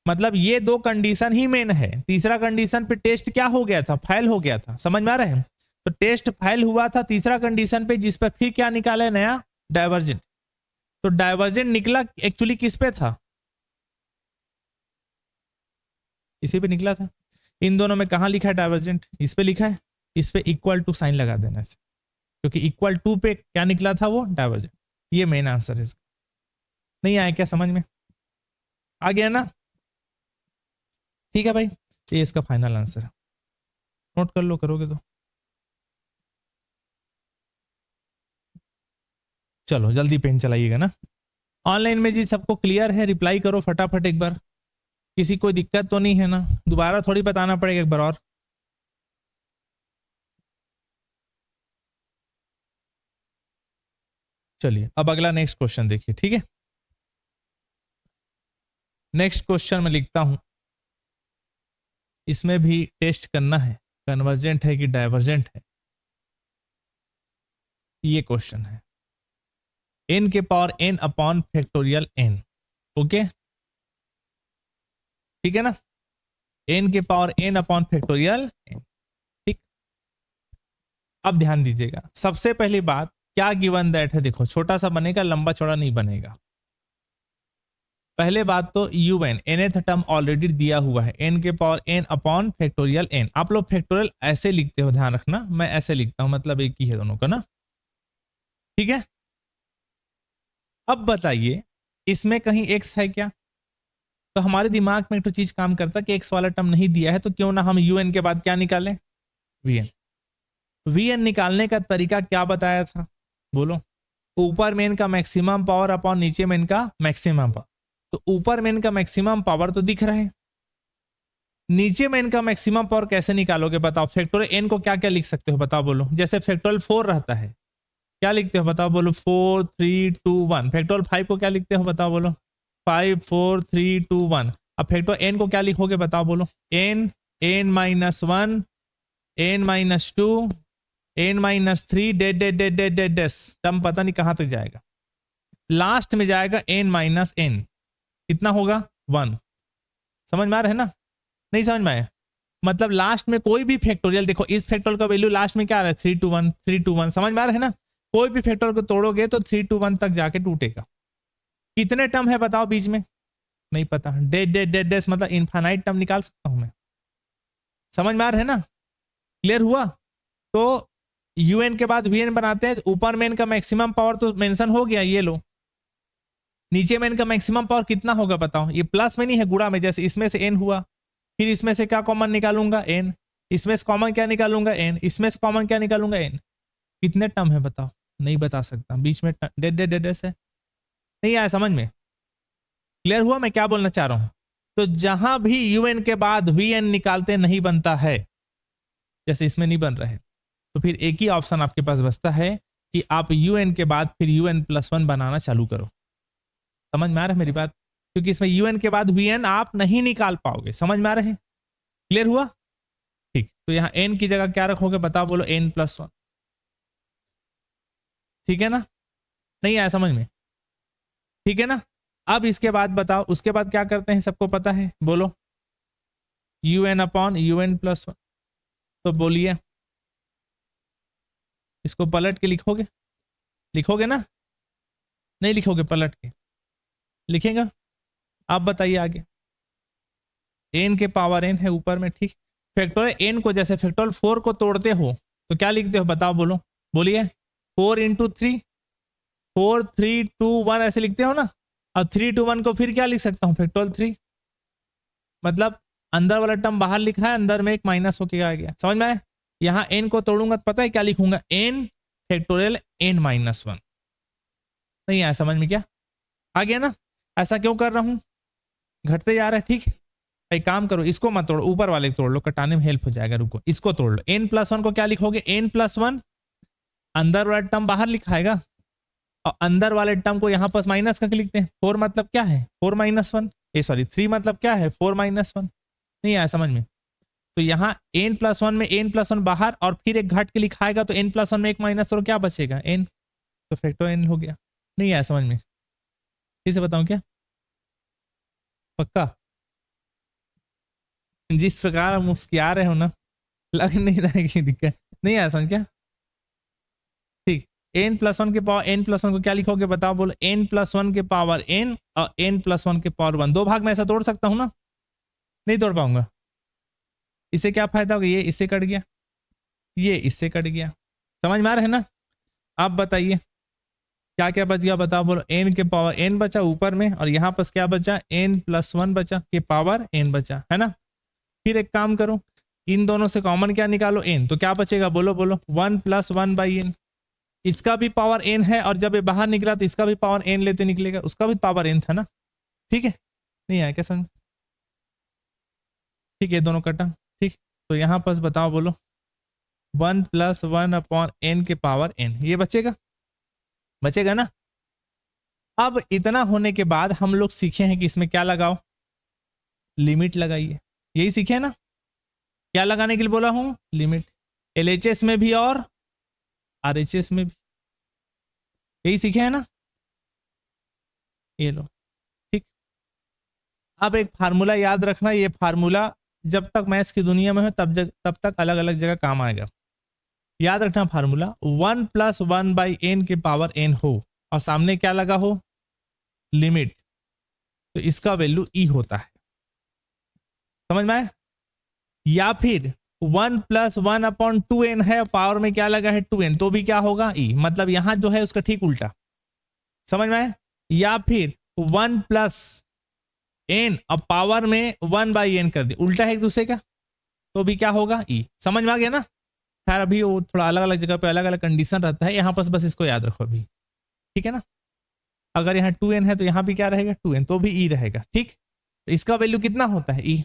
मतलब ये दो कंडीशन ही मेन है, तीसरा कंडीशन पे टेस्ट क्या हो गया था, फेल हो गया था। समझ में आ रहा है, तो टेस्ट फेल हुआ था तीसरा कंडीशन पे, जिस पर फिर क्या निकाला है नया डाइवर्जेंट। तो डाइवर्जेंट निकला एक्चुअली किस पे था, इसी पे निकला था। इन दोनों में कहां लिखा है डाइवर्जेंट, इस पे लिखा है, इस पे इक्वल टू साइन लगा देना है, क्योंकि इक्वल टू पे क्या निकला था वो डाइवर्जेंट। ये मेन आंसर है इसका। नहीं आया क्या समझ में, आ गया ना, ठीक है भाई, ये इसका फाइनल आंसर है, नोट कर लो करोगे तो। चलो जल्दी पेन चलाइएगा ना। ऑनलाइन में जी सबको क्लियर है, रिप्लाई करो फटाफट एक बार, किसी कोई दिक्कत तो नहीं है ना, दोबारा थोड़ी बताना पड़ेगा एक बार और। चलिए अब अगला नेक्स्ट क्वेश्चन देखिए, ठीक है। नेक्स्ट क्वेश्चन में लिखता हूं, इसमें भी टेस्ट करना है कन्वर्जेंट है कि डाइवर्जेंट है, ये क्वेश्चन है। n के power n upon factorial n, okay ठीक है ना, n के power n upon factorial n, ठीक। अब ध्यान दीजिएगा, सबसे पहली बात क्या गिवन दैट है, देखो छोटा सा बनेगा लंबा चौड़ा नहीं बनेगा। पहले बात तो un nth टर्म ऑलरेडी दिया हुआ है, n के power n upon factorial n। आप लोग फैक्टोरियल ऐसे लिखते हो, ध्यान रखना, मैं ऐसे लिखता हूं, मतलब एक ही है दोनों का ना, ठीक है। अब बताइए इसमें कहीं x है क्या, तो हमारे दिमाग में एक तो चीज काम करता कि x वाला टर्म नहीं दिया है, तो क्यों ना हम un के बाद क्या निकालें vn। vn निकालने का तरीका क्या बताया था बोलो, ऊपर में इनका मैक्सिमम पावर अपॉन नीचे में इनका मैक्सिमम पावर। तो ऊपर में इनका मैक्सिमम पावर तो दिख रहा है, नीचे में इनका मैक्सिमम पावर कैसे निकालोगे बताओ। फैक्टोरियल n को क्या क्या लिख सकते हो बताओ बोलो, जैसे फैक्टोरियल 4 रहता है क्या लिखते हो बताओ बोलो, 4 3 2 1। फैक्टोरियल 5 को क्या लिखते हो बताओ बोलो, 5 4 3 2 1। अब फैक्टोरियल n को क्या लिखोगे बताओ बोलो, n n minus 1 n minus 2 n minus 3 डेड डेड डेड डेड डेड डेस, टर्म पता नहीं कहां तक जाएगा, लास्ट में जाएगा n माइनस n, कितना होगा 1। समझ में आ रहा है ना, नहीं समझ में आया, मतलब लास्ट में कोई भी फैक्टोरियल, देखो इस फैक्टोरियल का वैल्यू लास्ट में क्या आ रहा है 3 to 1 3 to 1, समझ में आ रहा है ना, कोई भी फैक्टोरियल को तोड़ोगे तो 3 to 1 तक जाके टूटेगा। कितने टर्म है बताओ बीच में, नहीं पता, डेड डेड डेड डेस मतलब इनफाइनाइट टर्म निकाल सकता हूं मैं। समझ में आ रहा है ना, क्लियर हुआ। तो यूएन के बाद वीएन बनाते हैं, तो ऊपर में इनका मैक्सिमम पावर तो मेंशन हो गया, ये लो, नीचे में इनका मैक्सिमम पावर कितना होगा बताओ, ये प्लस में नहीं है गुणा में, जैसे इसमें से एन हुआ, फिर इसमें से क्या कॉमन निकालूंगा एन, इसमें से कॉमन क्या निकालूंगा एन, इसमें से कॉमन क्या निकालूंगा एन। कितने टर्म है बताओ, नहीं बता सकता, बीच में डेड डेड डेड से नहीं आया समझ में, क्लियर हुआ मैं क्या बोलना चाह रहा हूं। तो जहां भी यूएन के बाद वीएन निकालते नहीं बनता है, जैसे इसमें नहीं बन रहा है, तो फिर एक ही ऑप्शन आपके पास बचता है कि आप यूएन के बाद फिर यूएन प्लस 1 बनाना चालू करो। समझ में आ रहा है मेरी बात, क्योंकि इसमें यूएन के बाद वीएन आप नहीं निकाल पाओगे। समझ में आ रहे हैं, क्लियर हुआ, ठीक। तो यहां एन की जगह क्या रखोगे बताओ बोलो, एन प्लस 1, ठीक है ना, नहीं आया समझ में, ठीक है ना। अब इसके बाद बताओ, उसके बाद क्या करते हैं सबको पता है, बोलो यूएन अपॉन यूएन प्लस 1। तो बोलिए इसको पलट के लिखोगे, लिखोगे ना, नहीं लिखोगे पलट के लिखेगा। आप बताइए आगे, एन के पावर एन है ऊपर में, ठीक। फैक्टोरियल एन को जैसे फैक्टोरियल 4 को तोड़ते हो तो क्या लिखते हो बताओ बोलो, बोलिए 4 into 3 4 3 2 1 ऐसे लिखते हो ना। अब 3 to 1 को फिर क्या लिख सकता हूँ, फैक्टोरियल 3, मतलब अंदर वाला टर्म बाहर लिखा है, अंदर में एक माइनस होके आ गया, समझ में आया। यहाँ n को तोड़ूंगा तो पता है क्या लिखूंगा, n फैक्टोरियल n माइनस 1। नहीं आया समझ में, क्या आ गया ना। ऐसा क्यों कर रहा हूं, घटते जा रहा है, ठीक। एक काम करो, इसको मत तोड़ो, ऊपर वाले को तोड़ लो, कटाने में हेल्प हो जाएगा, रुको इसको तोड़ लो। n+1 को क्या लिखोगे, n+1 अंदर वाला टर्म बाहर लिखाएगा और अंदर वाले टर्म को यहाँ पर माइनस करके लिखते हैं। 4 मतलब क्या है, 4 - 1, सॉरी 3 मतलब क्या है, 4 - 1। नहीं आया समझ में। तो यहाँ n+1 में n+1 बाहर और फिर एक घट के लिखाएगा, तो n+1 में एक माइनस और क्या बचेगा, n, तो फैक्टर n हो गया। नहीं आया समझ में, फिर से बताऊं क्या, पक्का। जिस प्रकार मुस्कुरा रहे हो ना, लग नहीं रहा है कि दिक्कत नहीं आया समझ क्या, ठीक। n+1 के पावर n+1 को क्या लिखोगे बताओ, बोलो n+1 के पावर n और n+1 के पावर 1, दो भाग में ऐसा तोड़ सकता हूं ना, नहीं तोड़ पाऊंगा। इससे क्या फायदा होगा, ये इससे कट गया, ये इससे कट गया, समझ में आ रहा है ना। आप बताइए क्या क्या बच गया, बताओ बोलो। n के पावर n बचा ऊपर में, और यहाँ पर क्या बचा, n+1 बचा के पावर n बचा, है ना। फिर एक काम करो, इन दोनों से कॉमन क्या निकालो, n, तो क्या बचेगा, बोलो बोलो, 1 + 1/n। इसका भी पावर n है, और जब ये बाहर निकला तो इसका भी पावर n लेते निकलेगा, उसका भी पावर n था ना, ठीक है। नहीं आया क्या समझ, ठीक है, दोनों कटा, ठीक। तो यहाँ पर बताओ बोलो, 1 + 1/n के पावर n, ये बचेगा, बचेगा ना। अब इतना होने के बाद हम लोग सीखे हैं कि इसमें क्या लगाओ, लिमिट लगाइए, यही सीखे ना। क्या लगाने के लिए बोला हूं, लिमिट, LHS में भी और RHS में भी, यही सीखे हैं ना, ये लो, ठीक। अब एक फार्मूला याद रखना, ये फार्मूला जब तक मैथ्स की दुनिया में हो तब तक अलग अलग जगह काम आएगा। याद रखना फार्मूला, 1 + 1/n के पावर n हो और सामने क्या लगा हो, लिमिट, तो इसका वैल्यू e होता है, समझ में आया। या फिर 1 + 1/2n है, पावर में क्या लगा है 2n, तो भी क्या होगा e, मतलब यहां जो है उसका ठीक उल्टा, समझ में आया। या फिर 1 + n अब पावर में 1/n कर दे, उल्टा है एक दूसरे का, तो भी क्या होगा e, समझ में आ गया ना। खैर अभी वो थोड़ा अलग अलग जगह पे अलग अलग कंडीशन रहता है, यहाँ पर बस इसको याद रखो अभी, ठीक है ना। अगर यहाँ 2n है तो यहाँ भी क्या रहेगा 2n, तो भी e रहेगा, ठीक। तो इसका वैल्यू कितना होता है e,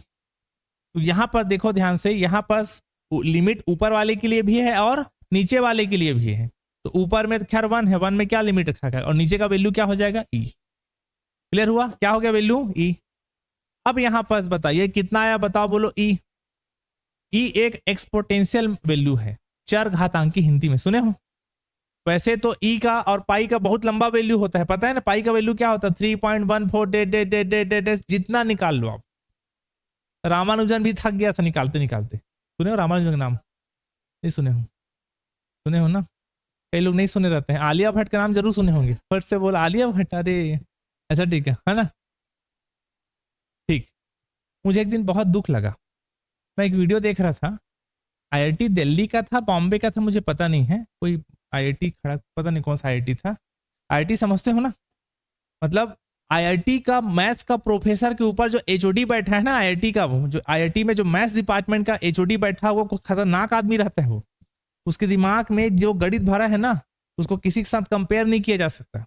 तो यहाँ पर देखो ध्यान से, यहाँ पर लिमिट ऊपर वाले के लिए भी है और नीचे वाले के लिए भी है। तो ऊपर में खैर 1 है, 1 में क्या लिमिट रखा है, और नीचे का वैल्यू क्या हो जाएगा e, क्लियर हुआ, क्या हो गया वैल्यू e। अब यहाँ पर बताइए कितना आया, बताओ बोलो e। e एक एक्सपोनेंशियल वैल्यू है, चर घातांकी, हिंदी में सुने हो। वैसे तो e का और पाई का बहुत लंबा वैल्यू होता है, पता है ना। पाई का वैल्यू क्या होता है 3.14 जितना निकाल लो आप। रामानुजन भी थक गया था निकालते निकालते, सुने हो रामानुजन का नाम, नहीं सुने हो, सुने हो ना, कई लोग नहीं सुने रहते हैं। आलिया भट्ट का नाम जरूर सुने होंगे, फट से बोल आलिया भट्ट, अरे ऐसा ठीक है ना, ठीक। मुझे एक दिन बहुत दुख लगा, मैं एक वीडियो देख रहा था, IIT दिल्ली का था, बॉम्बे का था, मुझे पता नहीं है, कोई IIT खड़ा, पता नहीं कौन सा IIT था। IIT समझते हो ना, मतलब IIT का मैथ्स का प्रोफेसर के ऊपर जो HOD बैठा है ना, IIT का, वो जो IIT में जो मैथ्स डिपार्टमेंट का HOD बैठा, वो खतरनाक आदमी रहता है। वो उसके दिमाग में जो गणित भरा है ना, उसको किसी के साथ कंपेयर नहीं किया जा सकता।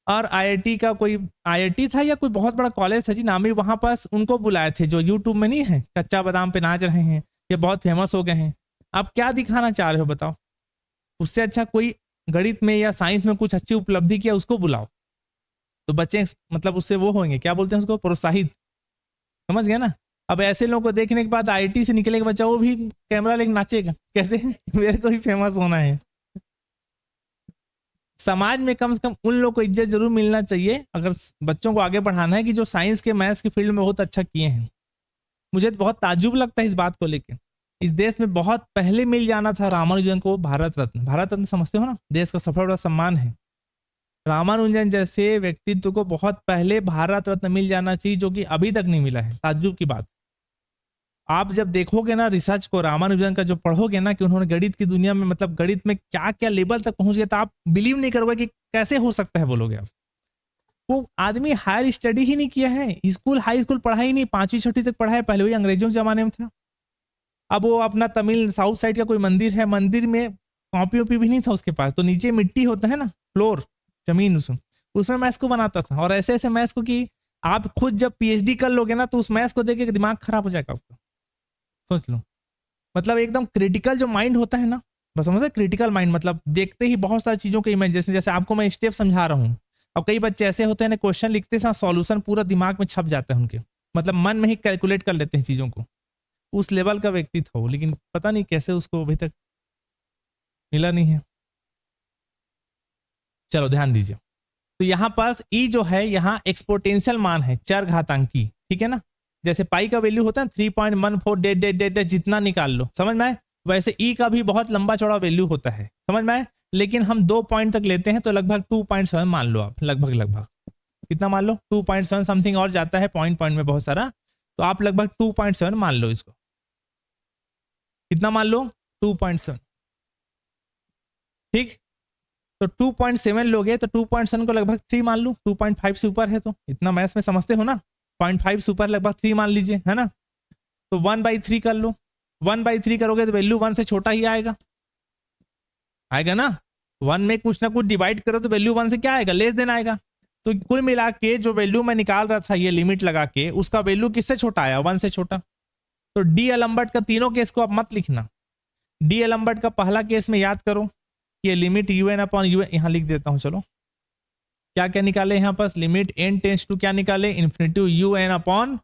और IIT का कोई IIT था या कोई बहुत बड़ा कॉलेज था जी, नामी, वहां पास उनको बुलाए थे, जो यूट्यूब में नहीं है, कच्चा बादाम पे नाच रहे हैं, ये बहुत फेमस हो गए हैं। आप क्या दिखाना चाह रहे हो बताओ, उससे अच्छा कोई गणित में या साइंस में कुछ अच्छी उपलब्धि किया उसको बुलाओ, तो बच्चे मतलब उससे वो होंगे, क्या बोलते हैं उसको, प्रोत्साहित, समझ गया ना। अब ऐसे लोगों को देखने के बाद IIT से निकलेगा बच्चा, वो भी कैमरा लेके नाचेगा, कैसे मेरे को भी फेमस होना है। समाज में कम से कम उन लोगों को इज्जत जरूर मिलना चाहिए, अगर बच्चों को आगे बढ़ाना है, कि जो साइंस के मैथ्स के फील्ड में बहुत अच्छा किए हैं। मुझे तो बहुत ताज्जुब लगता है इस बात को लेकर, इस देश में बहुत पहले मिल जाना था रामानुजन को भारत रत्न। भारत रत्न समझते हो ना, देश का सबसे बड़ा सम्मान है। रामानुजन जैसे व्यक्तित्व को बहुत पहले भारत रत्न मिल जाना चाहिए, जो कि अभी तक नहीं मिला है, ताज्जुब की बात। आप जब देखोगे ना रिसर्च को, रामानुजन का जो पढ़ोगे ना, कि उन्होंने गणित की दुनिया में, मतलब गणित में क्या क्या लेवल तक पहुंच गया, तो आप बिलीव नहीं करोगे कि कैसे हो सकता है, बोलोगे आप। वो आदमी हायर स्टडी ही नहीं किया है, स्कूल हाई स्कूल पढ़ा ही नहीं, 5वीं 6वीं तक पढ़ा है, पहले वही अंग्रेजों के जमाने में था। अब वो अपना तमिल साउथ साइड का कोई मंदिर है, मंदिर में कॉपी वॉपी भी नहीं था उसके पास, तो नीचे मिट्टी होता है ना, फ्लोर, जमीन, उसमें मैथ्स को बनाता था। और ऐसे ऐसे मैथ्स को कि आप खुद जब पीएचडी कर लोगे ना तो उस मैथ्स को देख के दिमाग खराब हो जाएगा आपका, सोच लो। मतलब एकदम क्रिटिकल जो माइंड होता है ना, बस समझते, क्रिटिकल माइंड मतलब देखते ही बहुत सारी चीजों के इमेज, जैसे आपको मैं स्टेप समझा रहा हूँ। अब कई बच्चे ऐसे होते हैं ना, क्वेश्चन लिखते साथ सॉल्यूशन पूरा दिमाग में छप जाता है उनके, मतलब मन में ही कैलकुलेट कर लेते हैं चीजों को। उस लेवल का व्यक्ति था वो, लेकिन पता नहीं कैसे उसको अभी तक मिला नहीं है। चलो ध्यान दीजिए, तो यहां पास ई जो है, यहाँ एक्सपोनेंशियल मान है, चर घातांकी, ठीक है ना। जैसे पाई का वैल्यू होता है 3.14 डेट डेट डेट जितना निकाल लो, समझ में आए। वैसे ई का भी बहुत लंबा चौड़ा वैल्यू होता है, समझ में आए। लेकिन हम 2 पॉइंट तक लेते हैं, तो लगभग 2.7 मान लो आप, लगभग लगभग कितना मान लो, 2.7 समथिंग, और जाता है पॉइंट पॉइंट में बहुत सारा, तो आप लगभग 2.7 मान लो इसको। कितना मान लो, 2.7, ठीक। तो 2.7 लोगे तो 2.7 को लगभग 3 मान लो, 2.5 से ऊपर है, तो इतना मैथ्स में समझते हो ना, 0.5 से ऊपर लगभग 3 मान लीजिए, है ना। तो 1/3 कर लो, 1/3 करोगे तो वैल्यू 1 से छोटा ही आएगा, आएगा ना। 1 में कुछ ना कुछ डिवाइड करो तो वैल्यू 1 से क्या आएगा, लेस देन आएगा। तो कुल मिला के जो वैल्यू मैं निकाल रहा था ये लिमिट लगा के, उसका वैल्यू किससे छोटा आया, 1 से छोटा। तो डी एलम्बर्ट का तीनों केस को आप मत लिखना, डी एलम्बर्ट का पहला केस में याद करो कि limit U N upon U N, यहां लिख देता हूं, चलो क्या क्या निकाले यहाँ पास, लिमिट एन टेंस टू क्या निकाले, infinity U N upon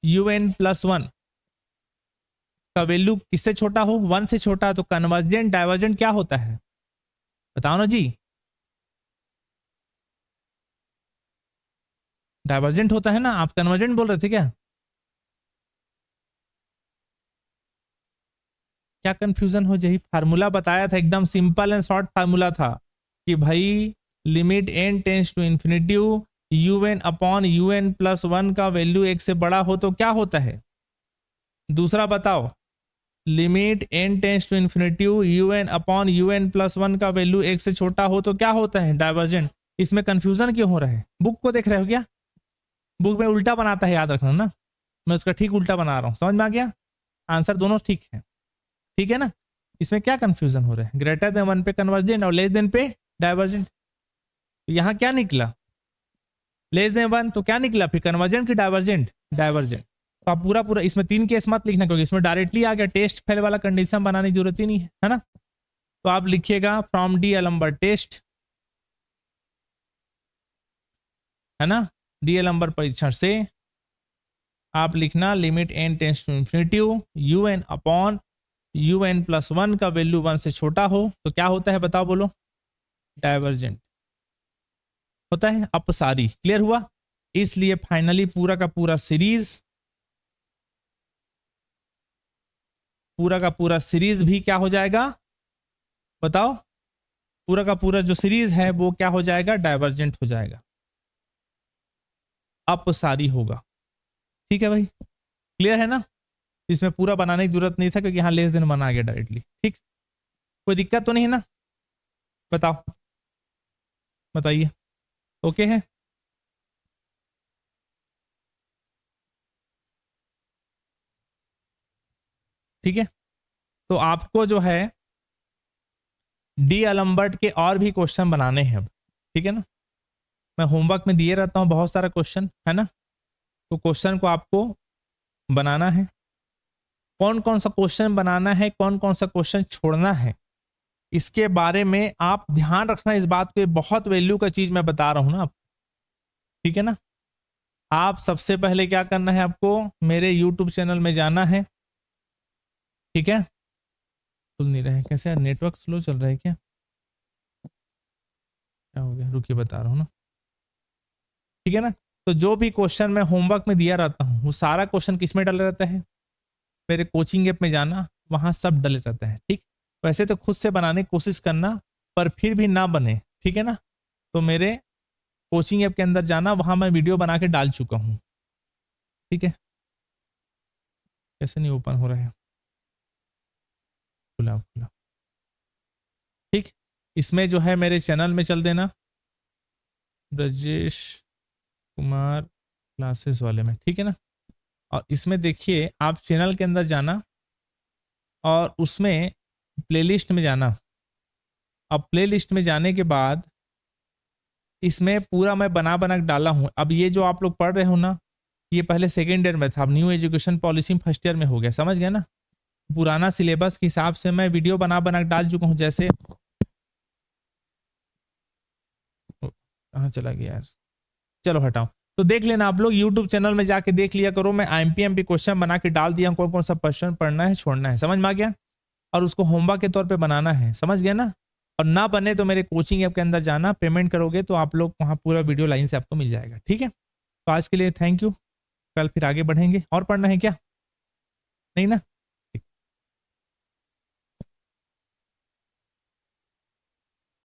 U N plus 1 का वैल्यू किससे छोटा हो, 1 से छोटा। तो कन्वर्जेंट डाइवर्जेंट क्या होता है, बताओ ना जी, डाइवर्जेंट होता है ना, आप कन्वर्जेंट बोल रहे थे क्या, क्या कंफ्यूजन हो, यही फार्मूला बताया था, एकदम सिंपल एंड शॉर्ट फार्मूला था कि भाई limit N tends to infinity U N upon U N plus 1 का वैल्यू 1 से बड़ा हो तो क्या होता है। दूसरा बताओ, limit N tends to infinity U N upon U N plus 1 का वैल्यू 1 से छोटा हो तो क्या होता है, डाइवर्जेंट। इसमें कंफ्यूजन क्यों हो रहा है, बुक को देख रहे हो क्या, बुक में उल्टा बनाता है, याद रखना ना, मैं उसका ठीक उल्टा बना रहा हूं, समझ में आ गया, आंसर दोनों ठीक है, ठीक है ना। इसमें क्या कंफ्यूजन हो रहा है, ग्रेटर देन 1 पे कन्वर्जेंट और लेस देन पे डाइवर्जेंट। यहां क्या निकला, लेस देन 1, तो क्या निकला फिर, कन्वर्जेंट की डाइवर्जेंट, डाइवर्जेंट। तो आप पूरा पूरा इसमें 3 केस मत लिखना, क्योंकि इसमें डायरेक्टली आ गया, टेस्ट फेल वाला कंडीशन बनाने की जरूरत ही नहीं है ना। तो आप लिखिएगा फ्रॉम डी एलम्बर टेस्ट, है ना, डी एलम्बर परीक्षण से आप लिखना limit N tends to infinity U N upon U N plus 1 का वैल्यू 1 से छोटा हो तो क्या होता है, बताओ बोलो, डाइवर्जेंट होता है, अपसारी। क्लियर हुआ। इसलिए फाइनली पूरा का पूरा सीरीज भी क्या हो जाएगा, बताओ, पूरा का पूरा जो सीरीज है वो क्या हो जाएगा, डाइवर्जेंट हो जाएगा, अपसारी होगा। ठीक है भाई, क्लियर है ना। इसमें पूरा बनाने की जरूरत नहीं था, क्योंकि यहां लेस देन बना गया डायरेक्टली। ठीक, कोई दिक्कत तो नहीं है ना, बताओ, बताइए, ओके है। ठीक है, तो आपको जो है डी एलम्बर्ट के और भी क्वेश्चन बनाने हैं अब, ठीक है ना। मैं होमवर्क में दिए रहता हूं बहुत सारा क्वेश्चन, है ना, तो क्वेश्चन को आपको बनाना है, कौन कौन सा क्वेश्चन बनाना है, कौन कौन सा क्वेश्चन छोड़ना है, इसके बारे में आप ध्यान रखना। इस बात को बहुत वैल्यू का चीज मैं बता रहा हूं ना, ठीक है ना। आप सबसे पहले क्या करना है, आपको मेरे यूट्यूब चैनल में जाना है, ठीक है। खुल नहीं रहा है, कैसे, नेटवर्क स्लो चल रहा है क्या, क्या हो गया, रुकिए बता रहा हूँ ना, ठीक है ना। तो जो भी क्वेश्चन मैं होमवर्क में दिया रहता हूँ वो सारा क्वेश्चन किस में डले रहता है, मेरे कोचिंग ऐप में जाना, वहां सब डले रहता है। ठीक, वैसे तो खुद से बनाने की कोशिश करना, पर फिर भी ना बने, ठीक है ना, तो मेरे कोचिंग ऐप के अंदर जाना, वहां मैं वीडियो बना के डाल चुका हूँ। ठीक है, कैसे नहीं ओपन हो रहा है, खुला खुला, ठीक। इसमें जो है मेरे चैनल में चल देना, ब्रजेश कुमार क्लासेस वाले में, ठीक है ना। और इसमें देखिए आप चैनल के अंदर जाना और उसमें प्लेलिस्ट में जाना। अब प्लेलिस्ट में जाने के बाद इसमें पूरा मैं बना बना के डाला हूं। अब ये जो आप लोग पढ़ रहे हो ना, ये पहले सेकेंड ईयर में था, अब new education policy first year में हो गया, समझ गए ना। पुराना सिलेबस के हिसाब से मैं वीडियो बना बना के डाल चुका हूं। जैसे कहाँ चला गया यार, चलो हटाओ। तो देख लेना आप लोग, यूट्यूब चैनल में जाके देख लिया करो। मैं IMPMP क्वेश्चन बना के डाल दिया, कौन कौन सा क्वेश्चन पढ़ना है छोड़ना है, समझ में आ गया। और उसको होमवर्क के तौर पे बनाना है, समझ गया ना। और ना बने तो मेरे कोचिंग ऐप के अंदर जाना, पेमेंट करोगे तो आप लोग वहाँ पूरा वीडियो लाइन से आपको मिल जाएगा, ठीक है। तो आज के लिए थैंक यू, कल फिर आगे बढ़ेंगे। और पढ़ना है क्या, नहीं ना।